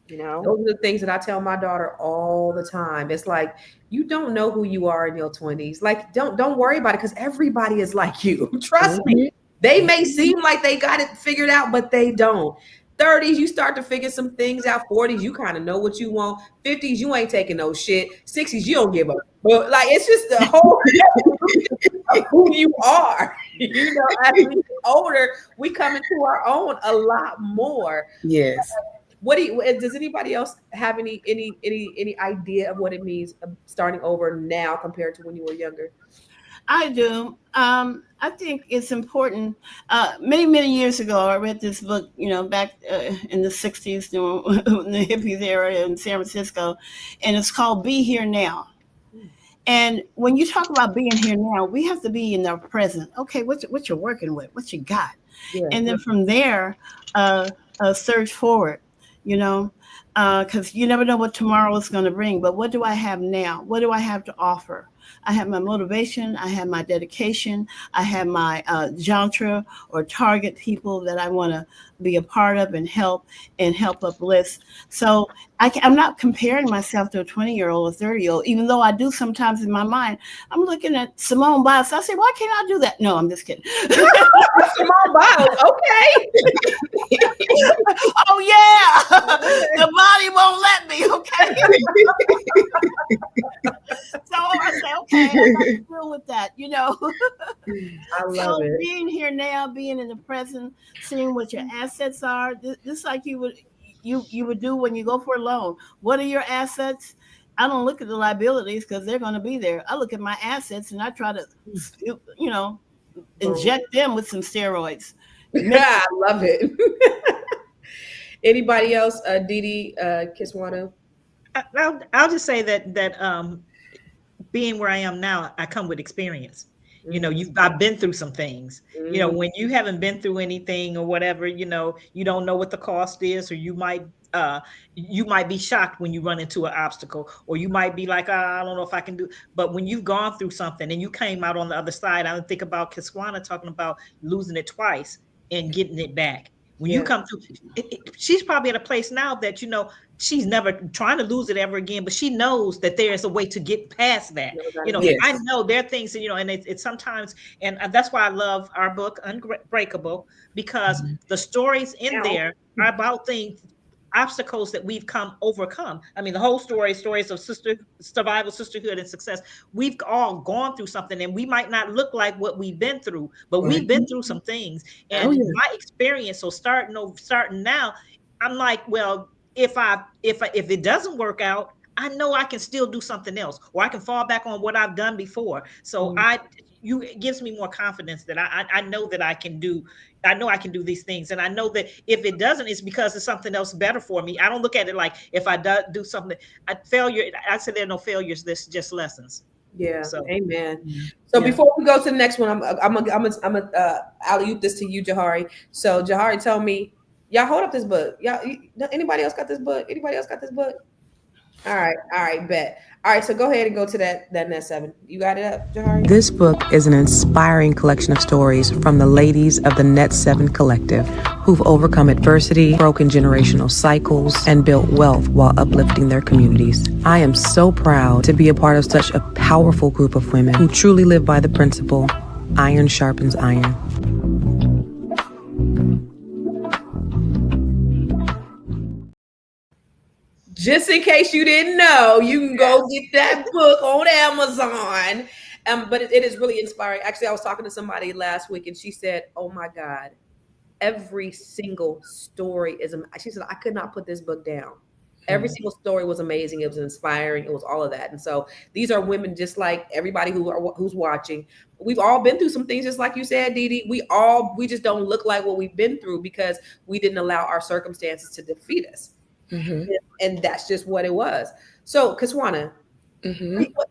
you know? Those are the things that I tell my daughter all the time. It's like, you don't know who you are in your 20s. Like, don't worry about it, because everybody is like you. Trust me. Mhm. They may seem like they got it figured out, but they don't. 30s, you start to figure some things out. 40s, you kind of know what you want. 50s, you ain't taking no shit. 60s, you don't give up. But like, it's just the whole evolution of who you are. As we get older, we come into our own a lot more. Yes. What does anybody else have any idea of what it means starting over now compared to when you were younger? I do. I think it's important. Many years ago, I read this book, back in the 60s, in the hippies era in San Francisco, and it's called Be Here Now. And when you talk about being here now, we have to be in the present. Okay, what you're working with, what you got, Yeah, and then from there, surge forward. You know, because you never know what tomorrow is going to bring. But what do I have now? What do I have to offer? I have my motivation. I have my dedication. I have my jantra or target people that I want to be a part of and help uplift. So I'm not comparing myself to a 20-year-old or 30-year-old, even though I do sometimes in my mind. I'm looking at Simone Biles. I say, why can't I do that? No, I'm just kidding. Simone Biles. Okay. Oh yeah, the body won't let me. Okay, so I say, okay, I got to deal with that. I love So it. being here now, being in the present, seeing what your assets are, just like you would do when you go for a loan. What are your assets? I don't look at the liabilities because they're going to be there. I look at my assets and I try to, Boom. inject them with some steroids. I love it. Anybody else? Didi, Kiswana? I'll just say that being where I am now, I come with experience. You know, I've been through some things. You know, when you haven't been through anything or whatever, you know, you don't know what the cost is, or you might be shocked when you run into an obstacle, or you might be like, I don't know if I can do. But when you've gone through something and you came out on the other side, I think about Kiswana talking about losing it twice and getting it back. When you come through, she's probably at a place now that, you know, she's never trying to lose it ever again, but she knows that there is a way to get past that. You know, I know there are things, you know, and it's sometimes, and that's why I love our book, Unbreakable, because the stories in there are about things, obstacles that we've overcome. I mean, the whole stories of survival, sisterhood, and success. We've all gone through something, and we might not look like what we've been through, but we've been through some things. And my experience, so starting now, I'm like, well, if it doesn't work out, I know I can still do something else, or I can fall back on what I've done before. So it gives me more confidence that I know that I can do these things. And I know that if it doesn't, it's because there's something else better for me. I don't look at it like if I do something, I say there are no failures. There's just lessons. Yeah. So, amen. So before we go to the next one, I'm gonna alley-oop this to you, Jahari. So Jahari, tell me, y'all hold up this book. Anybody else got this book? All right, bet. All right, so go ahead and go to that net 7. You got it up, Jahari? This book is an inspiring collection of stories from the ladies of the Net 7 Collective who've overcome adversity, broken generational cycles, and built wealth while uplifting their communities. I am so proud to be a part of such a powerful group of women who truly live by the principle, iron sharpens iron. Just in case you didn't know, you can go get that book on Amazon. But it is really inspiring. Actually, I was talking to somebody last week and she said, oh my God, every single story she said, I could not put this book down. Every single story was amazing. It was inspiring. It was all of that. And so these are women just like everybody who's watching. We've all been through some things, just like you said, Dee. We just don't look like what we've been through because we didn't allow our circumstances to defeat us. And that's just what it was. So Kiswana,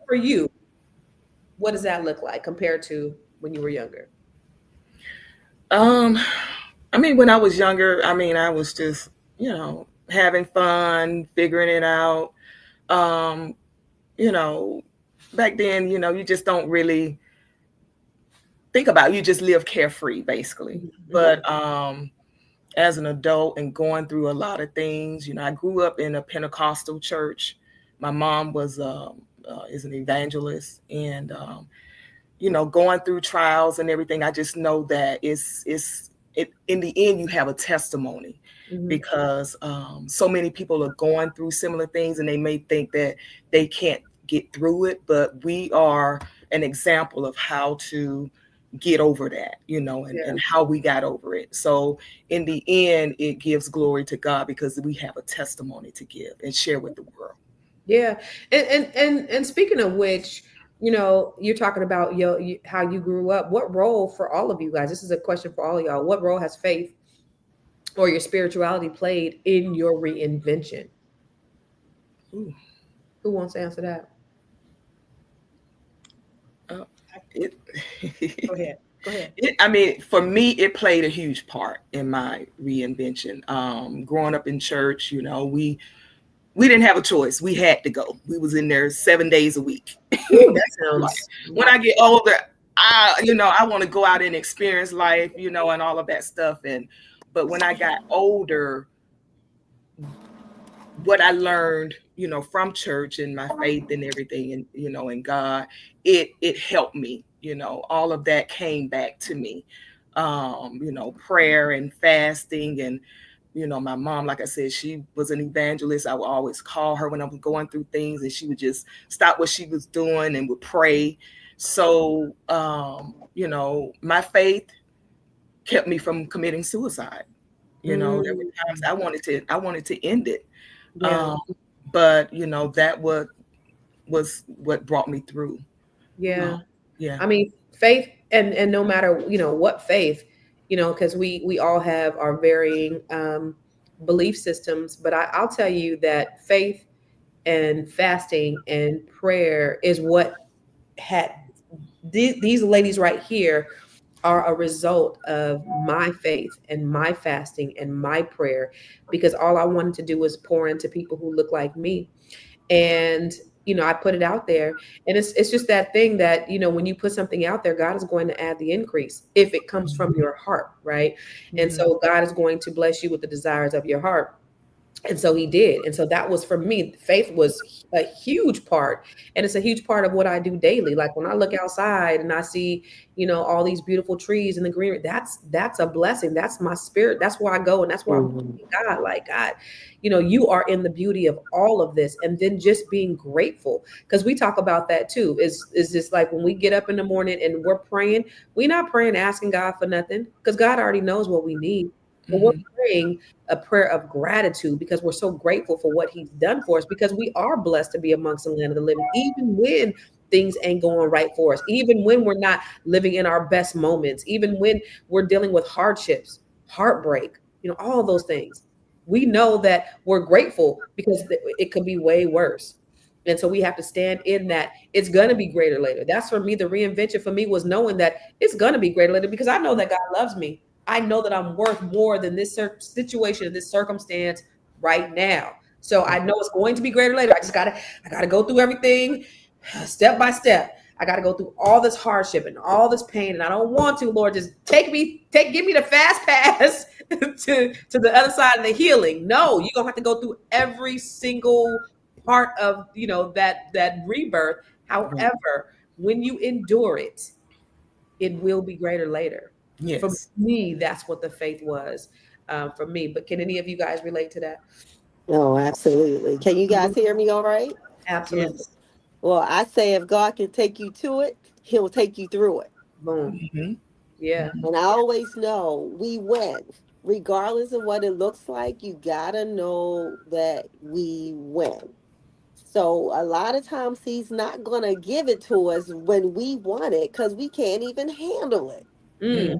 for you, what does that look like compared to when you were younger? I mean, when I was younger, I was just, you know, having fun, figuring it out. You know, back then, you know, you just don't really think about it. You just live carefree, basically. But as an adult and going through a lot of things, you know, I grew up in a Pentecostal church. My mom is an evangelist, and you know, going through trials and everything, I just know that it in the end you have a testimony because so many people are going through similar things and they may think that they can't get through it, but we are an example of how to get over that, you know, and how we got over it. So in the end, it gives glory to God because we have a testimony to give and share with the world. Yeah. And speaking of which, you know, you're talking about how you grew up. What role for all of you guys? This is a question for all of y'all. What role has faith or your spirituality played in your reinvention? Ooh. Who wants to answer that? Go ahead. I mean, for me, it played a huge part in my reinvention. Growing up in church, you know, we didn't have a choice. We had to go. We was in there 7 days a week. Ooh, that sounds when I get older, I want to go out and experience life, you know, and all of that stuff. But when I got older, what I learned, you know, from church and my faith and everything, and, you know, in God, it helped me, you know, all of that came back to me, you know, prayer and fasting. And, you know, my mom, like I said, she was an evangelist. I would always call her when I was going through things and she would just stop what she was doing and would pray. So, you know, my faith kept me from committing suicide. You know, there were times I wanted to end it. Yeah. But you know, that was what brought me through. Yeah. Yeah. I mean, faith and no matter, you know, what faith, you know, because we all have our varying belief systems, but I'll tell you that faith and fasting and prayer is what had these ladies right here are a result of my faith and my fasting and my prayer, because all I wanted to do was pour into people who look like me. And I put it out there, and it's just that thing that, when you put something out there, God is going to add the increase if it comes from your heart, right? And so God is going to bless you with the desires of your heart. And so he did. And so that was, for me, faith was a huge part. And it's a huge part of what I do daily. Like when I look outside and I see, all these beautiful trees and the greenery, that's a blessing. That's my spirit. That's where I go. And that's where I'm thanking God, like, God, you are in the beauty of all of this. And then just being grateful. Because we talk about that too. Is just like when we get up in the morning and we're praying, we're not praying, asking God for nothing, because God already knows what we need. But we're praying a prayer of gratitude because we're so grateful for what he's done for us, because we are blessed to be amongst the land of the living, even when things ain't going right for us, even when we're not living in our best moments, even when we're dealing with hardships, heartbreak, all those things. We know that we're grateful because it could be way worse. And so we have to stand in that. It's going to be greater later. That's, for me, the reinvention for me was knowing that it's going to be greater later, because I know that God loves me. I know that I'm worth more than this situation, this circumstance right now. So I know it's going to be greater later. I gotta go through everything step by step. I gotta go through all this hardship and all this pain, and I don't want to. Lord, just give me the fast pass to the other side of the healing. No, you're gonna have to go through every single part of that rebirth. However, when you endure it, it will be greater later. For Yes. me, that's what the faith was, for me. But can any of you guys relate to that? Oh, absolutely. Can you guys hear me all right? Absolutely. Yes. Well, I say if God can take you to it, he'll take you through it. Boom. Mhm. Yeah. And I always know we win. Regardless of what it looks like, you gotta know that we win. So a lot of times he's not gonna give it to us when we want it because we can't even handle it. Mm.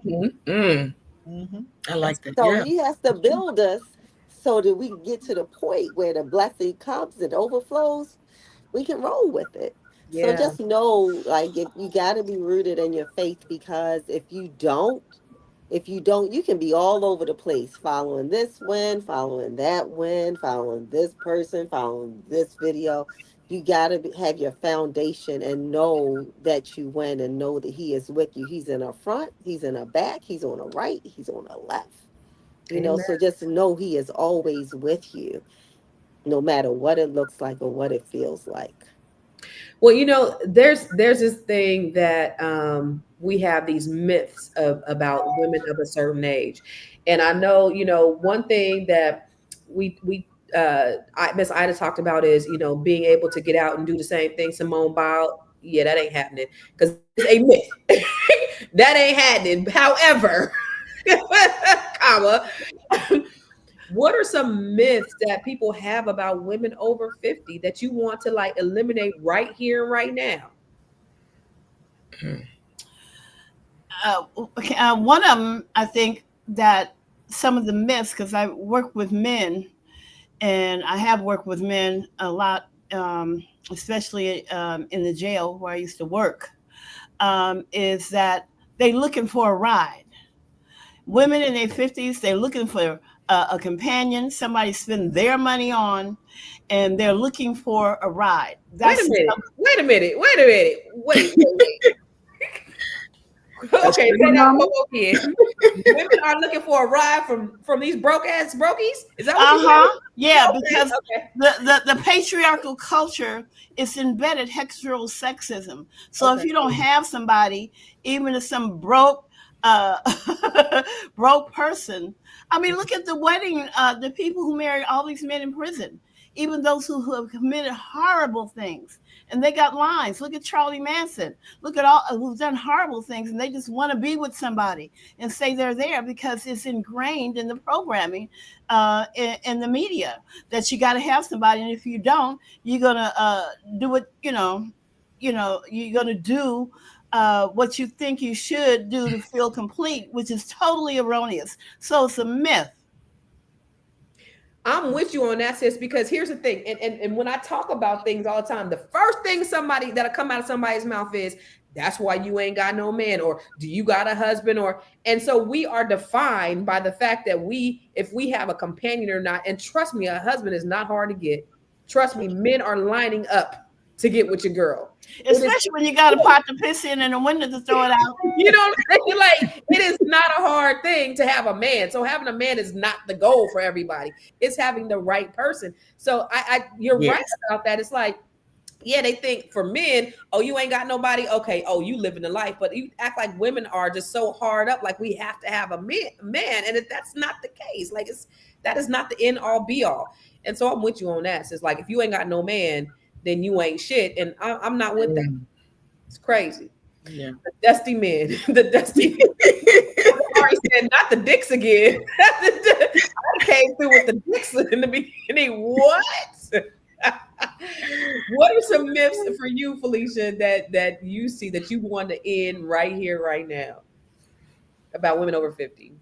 Mm-hmm. I like that. So Yeah. he has to build us so that we can get to the point where the blessing comes and overflows, we can roll with it. So Yeah. just know, like, if you got to be rooted in your faith, because if you don't, you can be all over the place, following this win, following that win, following this person, following this video. You got to have your foundation and know that you win, and know that he is with you. He's in the front, he's in the back, he's on the right, he's on the left. Amen. So just know he is always with you, no matter what it looks like or what it feels like. Well, there's this thing that we have these myths about women of a certain age, and I know one thing that Miss Ida talked about is being able to get out and do the same thing Simone Biles. Yeah, that ain't happening, because that is a myth. That ain't happening. However, comma, what are some myths that people have about women over 50 that you want to like eliminate right here and right now? One of them, I think that some of the myths, because I work with men, and I have worked with men a lot, especially in the jail where I used to work, is that they're looking for a ride. Women in their 50s, they're looking for a companion, somebody to spend their money on, and they're looking for a ride. Wait a That's minute. Wait a minute. Wait a minute. Wait. That's Okay, pretty say that one normal. more again. Women are looking for a ride from these broke ass brokies. Is that what you said? uh-huh. Yeah, Okay. because Okay. the patriarchal culture is embedded heterosexism. So if Okay. you don't have somebody, even if some broke broke person, I mean, look at the wedding, the people who married all these men in prison, even those who have committed horrible things, and they got lines. Look at Charlie Manson. Look at all who've done horrible things, and they just want to be with somebody and say they're there because it's ingrained in the programming, in the media, that you got to have somebody, and if you don't, you're gonna do it. You're gonna do what you think you should do to feel complete, which is totally erroneous. So it's a myth. I'm with you on that, sis, because here's the thing. And when I talk about things all the time, the first thing that'll come out of somebody's mouth is, that's why you ain't got no man, or do you got a husband? And so we are defined by the fact that if we have a companion or not. And trust me, a husband is not hard to get. Trust me, men are lining up to get with your girl. Especially when you got a pot to piss in and a window to throw it out. You know what I'm saying? Like, it is not a hard thing to have a man. So having a man is not the goal for everybody. It's having the right person. So you're right about that. It's like, yeah, they think for men, oh, you ain't got nobody. Okay, oh, you living the life. But you act like women are just so hard up, like we have to have a man. And that's not the case. Like, that is not the end all be all. And so I'm with you on that. So it's like, if you ain't got no man, then you ain't shit. And I'm not with that. It's crazy. Yeah. The dusty men. The dusty men. I already said not the dicks again. I came through with the dicks in the beginning. What? What are some myths for you, Felicia, that you see that you want to end right here, right now about women over 50?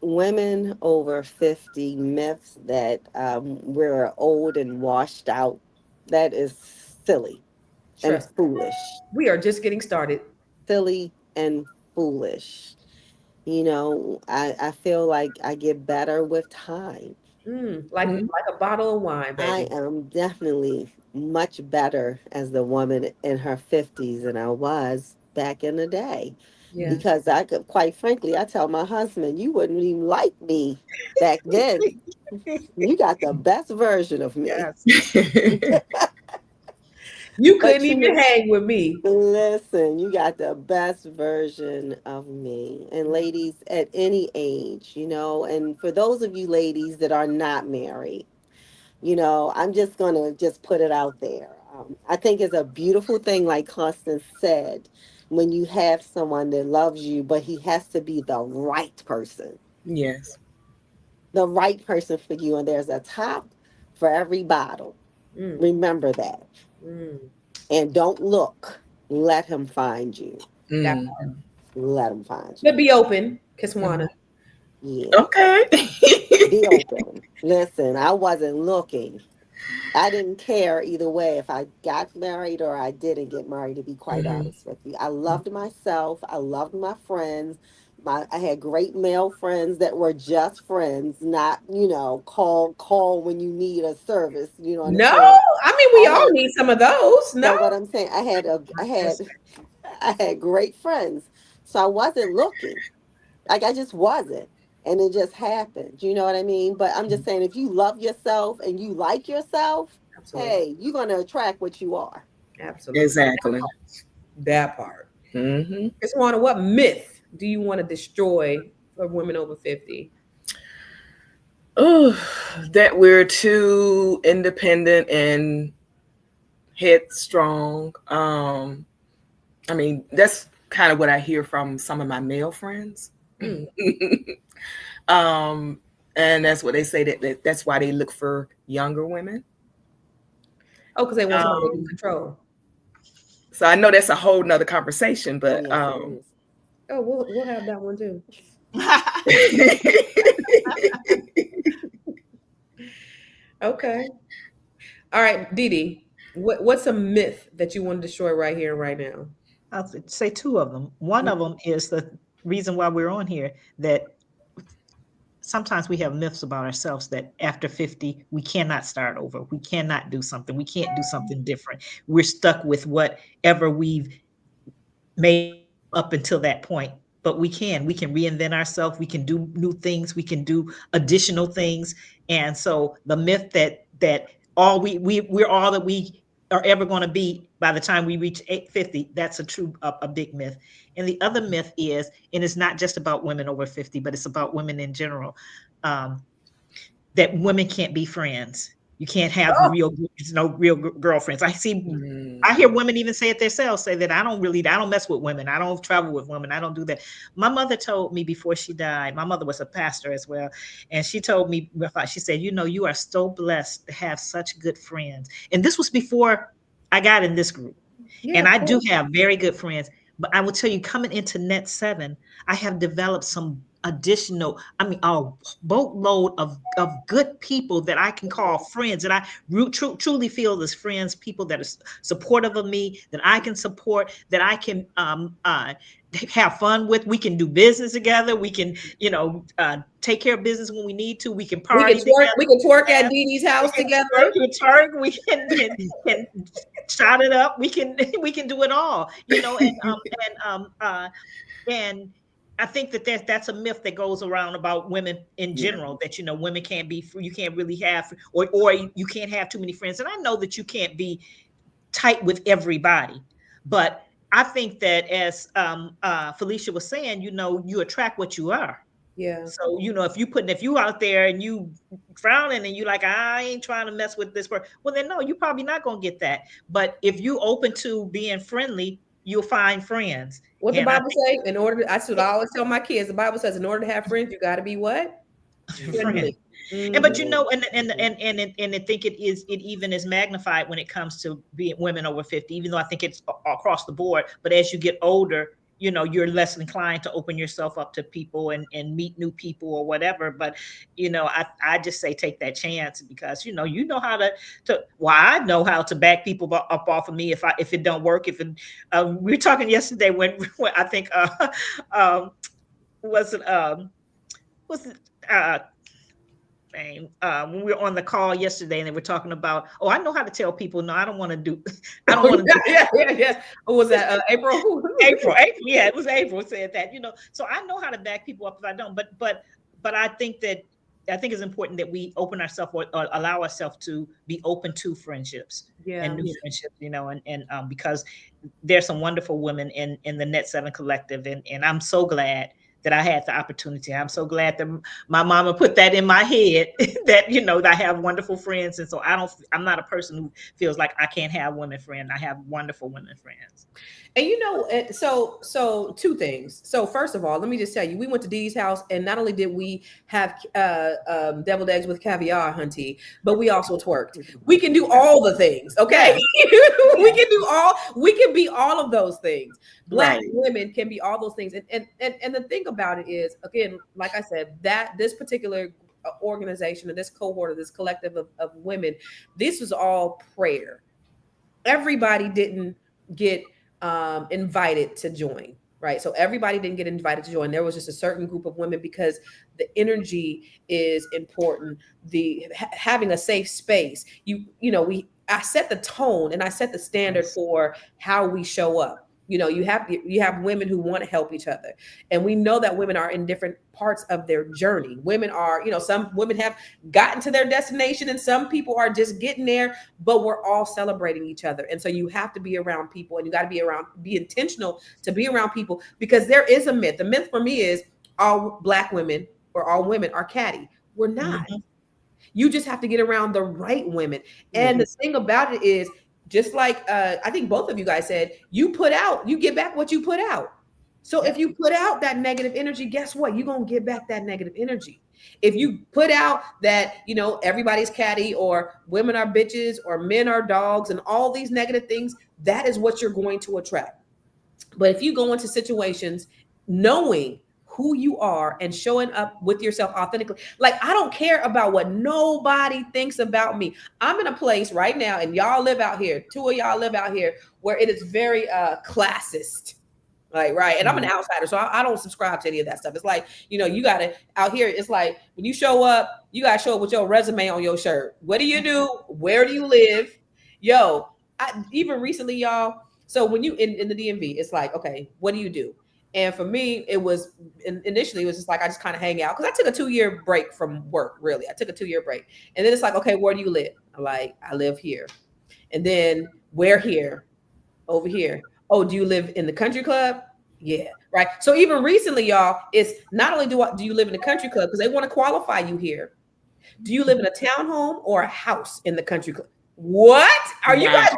Women over 50 myths that we're old and washed out. That is silly and foolish. We are just getting started. Silly and foolish. You know, I feel like I get better with time. Like a bottle of wine, baby. I am definitely much better as the woman in her 50s than I was back in the day. Yeah. Because I could, quite frankly, I tell my husband, you wouldn't even like me back then. You got the best version of me. Yes. You couldn't even hang with me. Listen, you got the best version of me. And ladies, at any age, you know, and for those of you ladies that are not married, you know, I'm just going to just put it out there. I think it's a beautiful thing, like Constance said, when you have someone that loves you, but he has to be the right person. Yes. The right person for you. And there's a top for every bottle. Remember that. And don't look. Let him find you. Let him find you. But be open, Kiswana. Yeah. Okay. Be open. Listen, I wasn't looking. I didn't care either way if I got married or I didn't get married, to be quite honest with you. I loved myself. I loved my friends. I had great male friends that were just friends, not, you know, call when you need a service. You know what I'm saying? No, I mean, we all need some of those. No, what I'm saying, I had great friends, so I wasn't looking. Like, I just wasn't, and it just happened. You know what I mean? But I'm just saying, if you love yourself and you like yourself, hey, you're gonna attract what you are. Absolutely, exactly. That part. Kiswana, what myth do you want to destroy for women over 50? Oh, that we're too independent and headstrong. I mean, that's kind of what I hear from some of my male friends. And that's what they say, that's why they look for younger women. Oh, because they want somebody to control. So I know that's a whole nother conversation, but we'll have that one too. Okay. All right, Didi, what's a myth that you want to destroy right here and right now? I'll say two of them. One of them is the reason why we're on here, that sometimes we have myths about ourselves that after 50, we cannot start over. We cannot do something. We can't do something different. We're stuck with whatever we've made up until that point. But we can reinvent ourselves. We can do new things. We can do additional things. And so the myth that we're all that we are ever going to be by the time we reach 50, that's a big myth. And the other myth is, and it's not just about women over 50, but it's about women in general, that women can't be friends. You can't have real girlfriends. I hear women even say it themselves, say that I don't mess with women. I don't travel with women. I don't do that. My mother told me before she died, my mother was a pastor as well. And she told me, she said, you know, you are so blessed to have such good friends. And this was before I got in this group. Yeah, and I do have very good friends, but I will tell you, coming into Net 7, I have developed some additional, a boatload of good people that I can call friends, that I truly feel as friends, people that are supportive of me, that I can support, that I can have fun with. We can do business together. We can, take care of business when we need to. We can party together. We can twerk at Dee Dee's house together. We can shot it up. We can do it all, and I think that that's a myth that goes around about women in general, that, women can't be free. You can't really have, or you can't have too many friends. And I know that you can't be tight with everybody, but I think that, as Felicia was saying, you attract what you are. Yeah. So, if you out there and you frowning and you like, I ain't trying to mess with this person, well, then no, you're probably not going to get that. But if you open to being friendly, you'll find friends. What the Bible say? That's what I always tell my kids. The Bible says, in order to have friends, you got to be what? Friendly. Mm-hmm. And but and I think it even is magnified when it comes to being women over 50, even though I think it's across the board. But as you get older, you're less inclined to open yourself up to people and meet new people or whatever. But, I just say take that chance, because, you know how I know how to back people up off of me if it don't work. We were talking yesterday when I think, when we were on the call yesterday, and they were talking about, I know how to tell people, no, I don't want to do. Yeah. What was that? April? April. Yeah, it was April said that. So I know how to back people up if I don't. But I think it's important that we open ourselves or allow ourselves to be open to friendships and new friendships. And because there's some wonderful women in the Net 7 Collective, and I'm so glad that I had the opportunity. I'm so glad that my mama put that in my head that, that I have wonderful friends. And so I'm not a person who feels like I can't have women friends. I have wonderful women friends. And so two things. So first of all, let me just tell you, we went to Dee's house, and not only did we have deviled eggs with caviar, hunty, but we also twerked. We can do all the things, okay? we can be all of those things. Black women can be all those things. And the thing about it is, again, like I said, that this particular organization, or this cohort, or this collective of women, this was all prayer. Everybody didn't get invited to join, right? So everybody didn't get invited to join. There was just a certain group of women, because the energy is important. Having a safe space. I set the tone and I set the standard for how we show up. You have women who want to help each other, and we know that women are in different parts of their journey. Women are, some women have gotten to their destination, and some people are just getting there, but we're all celebrating each other. And so you have to be around people, and you got to be intentional to be around people, because there is a myth. The myth for me is all Black women or all women are catty. We're not. Mm-hmm. You just have to get around the right women. And the thing about it is, just like I think both of you guys said, you get back what you put out. So if you put out that negative energy, guess what? You're going to get back that negative energy. If you put out that, everybody's catty, or women are bitches, or men are dogs, and all these negative things, that is what you're going to attract. But if you go into situations knowing who you are and showing up with yourself authentically. Like, I don't care about what nobody thinks about me. I'm in a place right now, and y'all live out here, two of y'all live out here, where it is very classist. Like, right. And I'm an outsider, so I don't subscribe to any of that stuff. It's like, you got to out here. It's like, when you show up, you got to show up with your resume on your shirt. What do you do? Where do you live? Even recently, y'all. So when you in the DMV, it's like, okay, what do you do? And for me, initially, it was just like, I just kind of hang out, because I took a 2-year break from work, really. I took a 2-year break. And then it's like, okay, where do you live? I live here. And then where here? Over here. Oh, do you live in the country club? Yeah. Right. So even recently, y'all, it's not only do you live in the country club, because they want to qualify you here. Do you live in a townhome or a house in the country club? What? Are you guys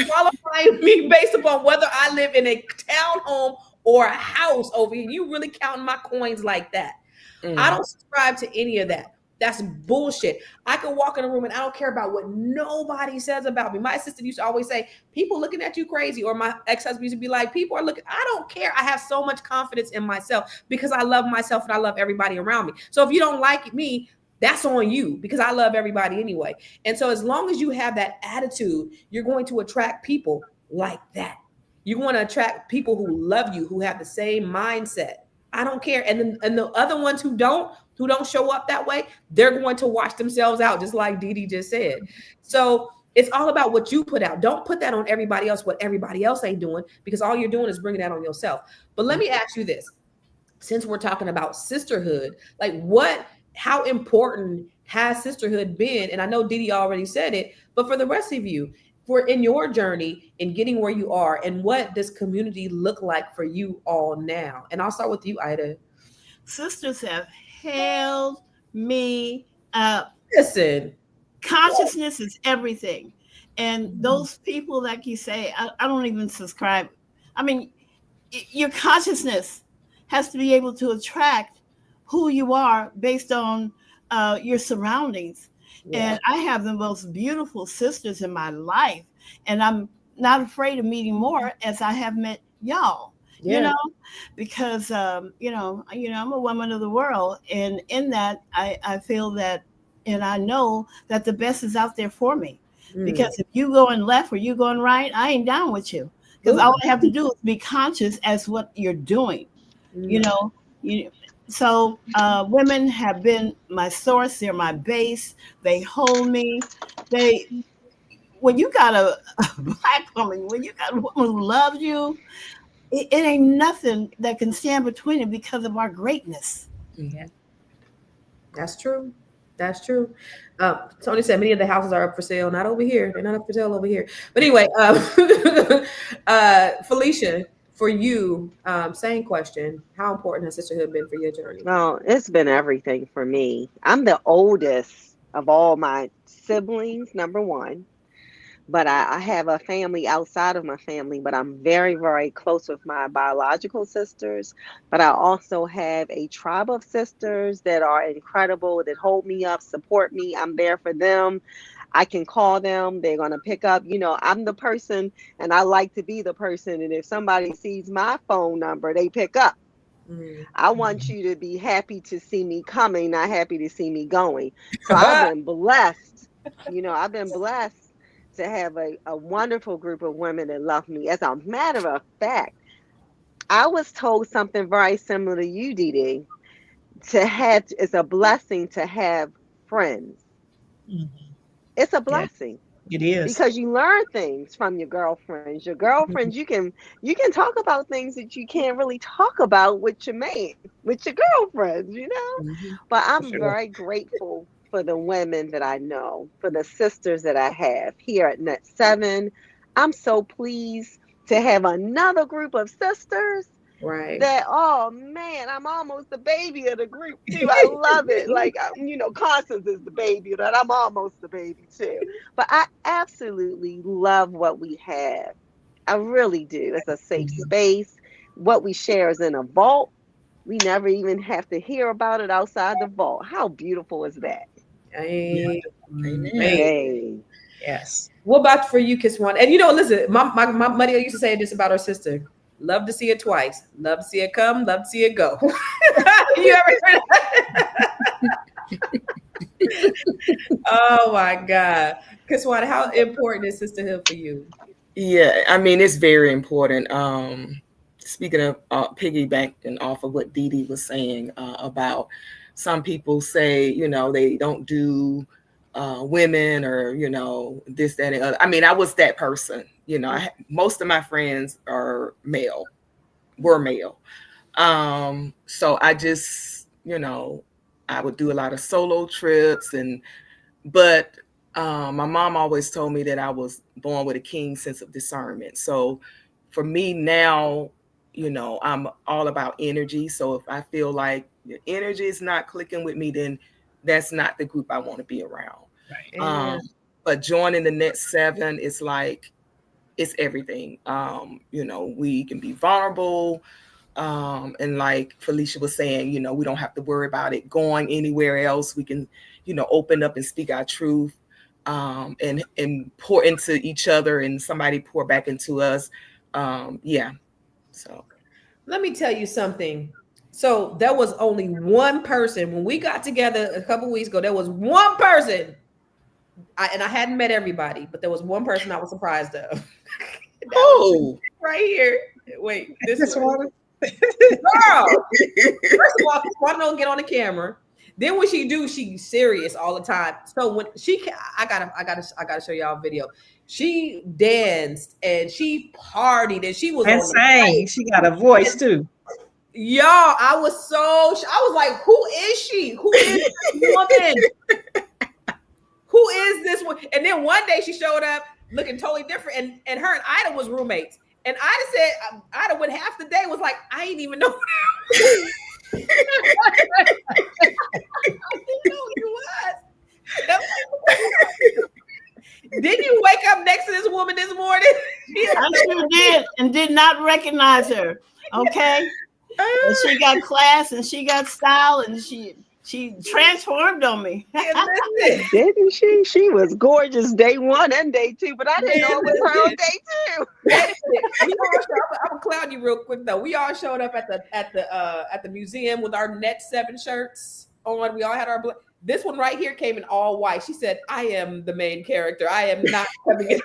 qualifying me based upon whether I live in a townhome or a house over here? You really counting my coins like that? I don't subscribe to any of that. That's bullshit. I can walk in a room and I don't care about what nobody says about me. My assistant used to always say, people looking at you crazy. Or my ex-husband used to be like, people are looking, I don't care. I have so much confidence in myself because I love myself and I love everybody around me. So if you don't like me, that's on you because I love everybody anyway. And so as long as you have that attitude, you're going to attract people like that. You want to attract people who love you, who have the same mindset. I don't care. And the other ones who don't show up that way, they're going to watch themselves out, just like Dee Dee just said. So it's all about what you put out. Don't put that on everybody else, what everybody else ain't doing, because all you're doing is bringing that on yourself. But let me ask you this. Since we're talking about sisterhood, like how important has sisterhood been? And I know Dee Dee already said it, but for the rest of you, for in your journey in getting where you are, and what does community look like for you all now? And I'll start with you, Ida. Sisters have held me up. Listen, Consciousness is everything. And those people, like you say, I don't even subscribe. I mean, your consciousness has to be able to attract who you are based on your surroundings. Yeah. And I have the most beautiful sisters in my life. And I'm not afraid of meeting more as I have met y'all. Yeah. Because, I'm a woman of the world. And in that, I feel that, and I know that the best is out there for me. Because if you going left or you going right, I ain't down with you. Because all I have to do is be conscious as what you're doing. So women have been my source. They're my base. They hold me. When you got a Black woman, when you got a woman who loves you, it ain't nothing that can stand between it because of our greatness. Yeah, that's true. That's true. Tony said many of the houses are up for sale, not over here. They're not up for sale over here. But anyway, Felicia, for you, same question. How important has sisterhood been for your journey? Well, it's been everything for me. I'm the oldest of all my siblings, number one. But I have a family outside of my family, but I'm very, very close with my biological sisters. But I also have a tribe of sisters that are incredible, that hold me up, support me. I'm there for them. I can call them. They're going to pick up. I'm the person, and I like to be the person. And if somebody sees my phone number, they pick up. I want you to be happy to see me coming, not happy to see me going. So I've been blessed. I've been blessed to have a wonderful group of women that love me. As a matter of fact, I was told something very similar to you, Dee Dee. It's a blessing to have friends. Mm-hmm. It's a blessing. Yeah, it is. Because you learn things from your girlfriends. Your girlfriends, you can talk about things that you can't really talk about with your man, with your girlfriends, Mm-hmm. But I'm very grateful for the women that I know, for the sisters that I have here at Net 7. I'm so pleased to have another group of sisters. Right. That, oh man, I'm almost the baby of the group too. I love it. Like, Constance is the baby, but I'm almost the baby too. But I absolutely love what we have. I really do. It's a safe space. What we share is in a vault. We never even have to hear about it outside the vault. How beautiful is that? Amen. Amen. Yes. What about for you, Kiswana? And listen, my mother used to say this about her sister. Love to see it twice. Love to see it come. Love to see it go. You ever heard that? Oh my God. Kiswana, how important is sisterhood for you? Yeah, I mean, it's very important. Speaking of piggybacking off of what Dee Dee was saying about some people say, they don't do women or, this, that, and other. I mean, I was that person. Most of my friends were male. So I just, I would do a lot of solo trips but my mom always told me that I was born with a keen sense of discernment. So for me now, I'm all about energy. So if I feel like your energy is not clicking with me, then that's not the group I want to be around. Right. But joining the Net 7 is like, it's everything. We can be vulnerable. And like Felicia was saying, we don't have to worry about it going anywhere else. We can, open up and speak our truth, and pour into each other, and somebody pour back into us. Yeah. So Let me tell you something. So there was only one person when we got together a couple weeks ago. There was one person, and I hadn't met everybody, but there was one person I was surprised of. oh, Right here. Wait, this one. girl. First of all, Kiswana don't get on the camera. Then when she do, she's serious all the time. So when I gotta show y'all a video. She danced and she partied and she was And on the sang. She got a voice too. Y'all, I was like, who is she? Who is this woman? Who is this one? And then one day she showed up looking totally different, and her and Ida was roommates. And Ida said, Ida went half the day was like, I ain't even know who I didn't know who it was. Didn't you wake up next to this woman this morning? I sure did, and did not recognize her. Okay. And she got class and she got style and she transformed on me. Didn't she? She was gorgeous day one and day two, but I didn't know it was her on day two. I'm gonna clown you real quick though. We all showed up at the museum with our Net 7 shirts on. We all had our this one right here came in all white. She said, I am the main character. I am not coming in.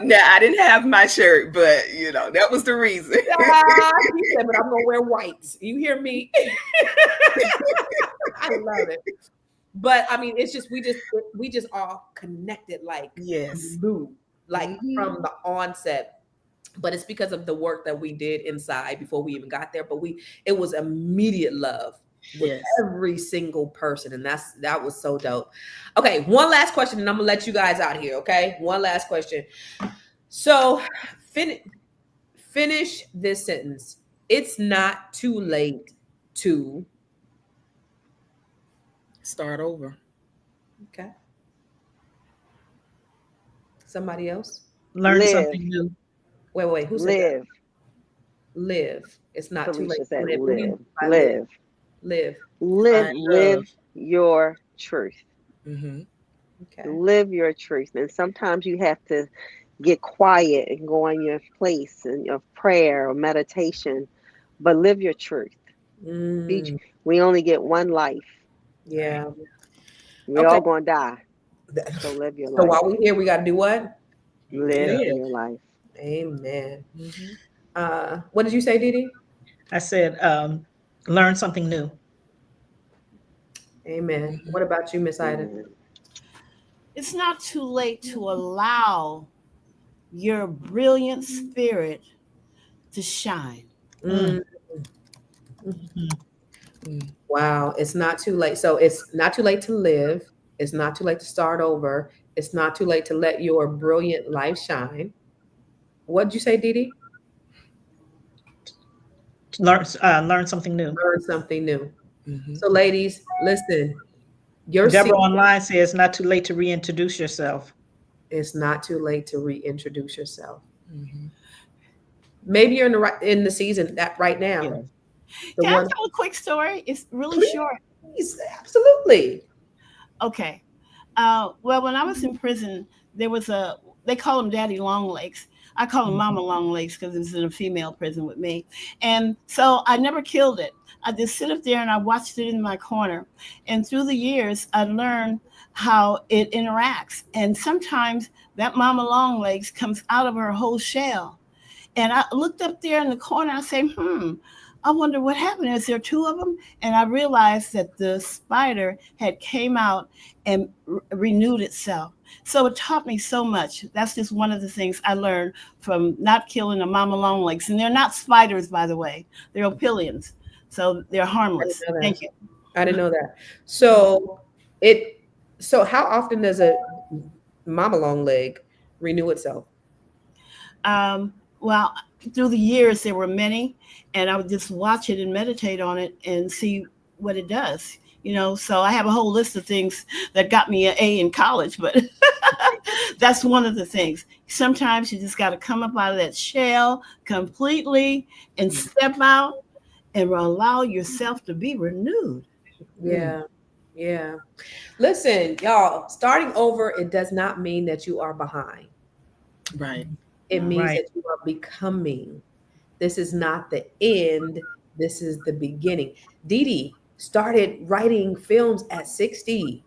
No, I didn't have my shirt, but that was the reason. She said, but I'm gonna wear whites. You hear me? I love it. But I mean, it's just we just all connected like glue, like from the onset. But it's because of the work that we did inside before we even got there. But it was immediate love with every single person, and that was so dope. Okay, one last question, and I'm gonna let you guys out here. Okay, one last question. So finish this sentence. It's not too late to start over. Okay. Somebody else? Learn something new. Wait. Who said that? Live. It's not Felicia too late. Live your truth. Mm-hmm. Okay. Live your truth. And sometimes you have to get quiet and go in your place and your prayer or meditation, but live your truth. We only get one life. Yeah. We're all going to die. So live your life. So while we're here, we got to do what? Live your life. Amen. What did you say, Didi? I said, learn something new. Amen. What about you, Miss Ida? It's not too late to allow your brilliant spirit to shine. Wow. It's not too late. So it's not too late to live. It's not too late to start over. It's not too late to let your brilliant life shine. What did you say, Didi? Learn something new. Learn something new. So ladies, listen. Deborah online says it's not too late to reintroduce yourself. It's not too late to reintroduce yourself. Maybe you're in the season that right now. Yeah. Can I tell a quick story? It's really short. Absolutely. Okay. Well, when I was in prison, there was they call him Daddy Longlegs. I call him Mama Longlegs because it was in a female prison with me. And so I never killed it. I just sit up there and I watched it in my corner. And through the years, I learned how it interacts. And sometimes that Mama Longlegs comes out of her whole shell. And I looked up there in the corner. I say, I wonder what happened. Is there two of them? And I realized that the spider had came out and renewed itself. So it taught me so much. That's just one of the things I learned from not killing a Mama Longlegs. And they're not spiders, by the way. They're opilions. So they're harmless. Thank you. I didn't know that. So how often does a Mama Longleg renew itself? Well, through the years, there were many, and I would just watch it and meditate on it and see what it does. So I have a whole list of things that got me an A in college, but that's one of the things. Sometimes you just got to come up out of that shell completely and step out and allow yourself to be renewed. Yeah. Yeah. Listen, y'all, starting over, it does not mean that you are behind. Right. It means Right. that you are becoming. This is not the end. This is the beginning. Dee Dee started writing films at 60.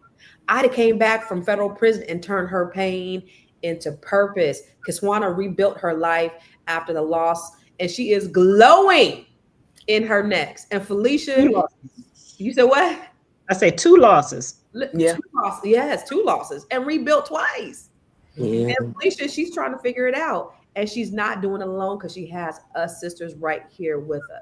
Ida came back from federal prison and turned her pain into purpose. Kiswana rebuilt her life after the loss, and she is glowing in her next. And Felicia, 2 losses. you said what? I say 2 losses. Yeah. 2 losses. Yes, 2 losses, and rebuilt twice. Yeah. And Felicia, she's trying to figure it out. And she's not doing it alone because she has us sisters right here with us.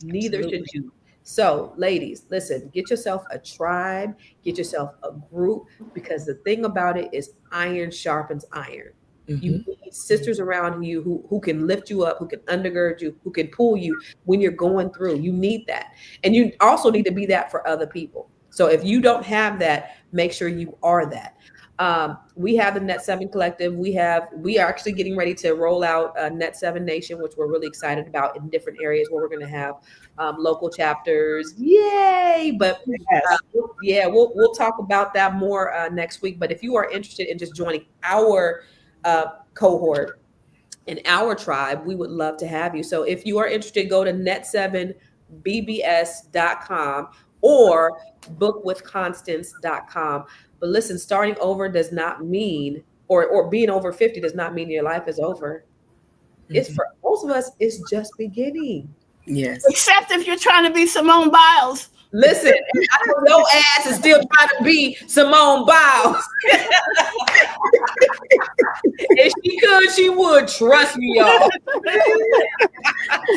Neither should Absolutely. you. So, ladies, listen, get yourself a tribe, get yourself a group, because the thing about it is iron sharpens iron. You need sisters around you who can lift you up, who can undergird you, who can pull you when you're going through. You need that. And you also need to be that for other people. So if you don't have that, make sure you are that. We have the Net 7 Collective. We are actually getting ready to roll out Net 7 Nation, which we're really excited about in different areas where we're going to have local chapters. Yay! But Yes. we'll talk about that more next week. But if you are interested in just joining our cohort in our tribe, we would love to have you. So if you are interested, go to net7bbs.com or bookwithconstance.com. But listen, starting over does not mean, or being over 50 does not mean your life is over. It's for most of us, it's just beginning. Yes. Except if you're trying to be Simone Biles. Listen, I know your ass is still trying to be Simone Biles. If she could, she would. Trust me, y'all.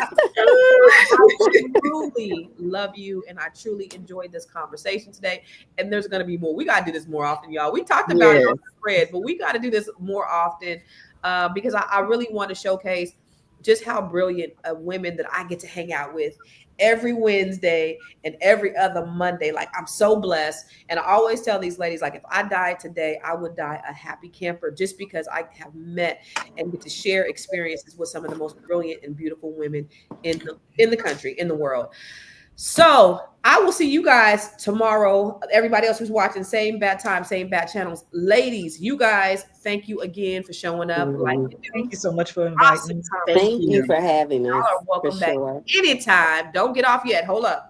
I truly love you, and I truly enjoyed this conversation today. And there's going to be more. We got to do this more often, y'all. We talked about it on the thread, but we got to do this more often because I really want to showcase just how brilliant women that I get to hang out with every Wednesday and every other Monday. Like, I'm so blessed. And I always tell these ladies, like, if I died today, I would die a happy camper, just because I have met and get to share experiences with some of the most brilliant and beautiful women in the country, in the world. So I will see you guys tomorrow. Everybody else who's watching, same bad time, same bad channels. Ladies, you guys, thank you again for showing up. Thank you so much for inviting me. Thank you for having us. Y'all are welcome back anytime. Don't get off yet. Hold up.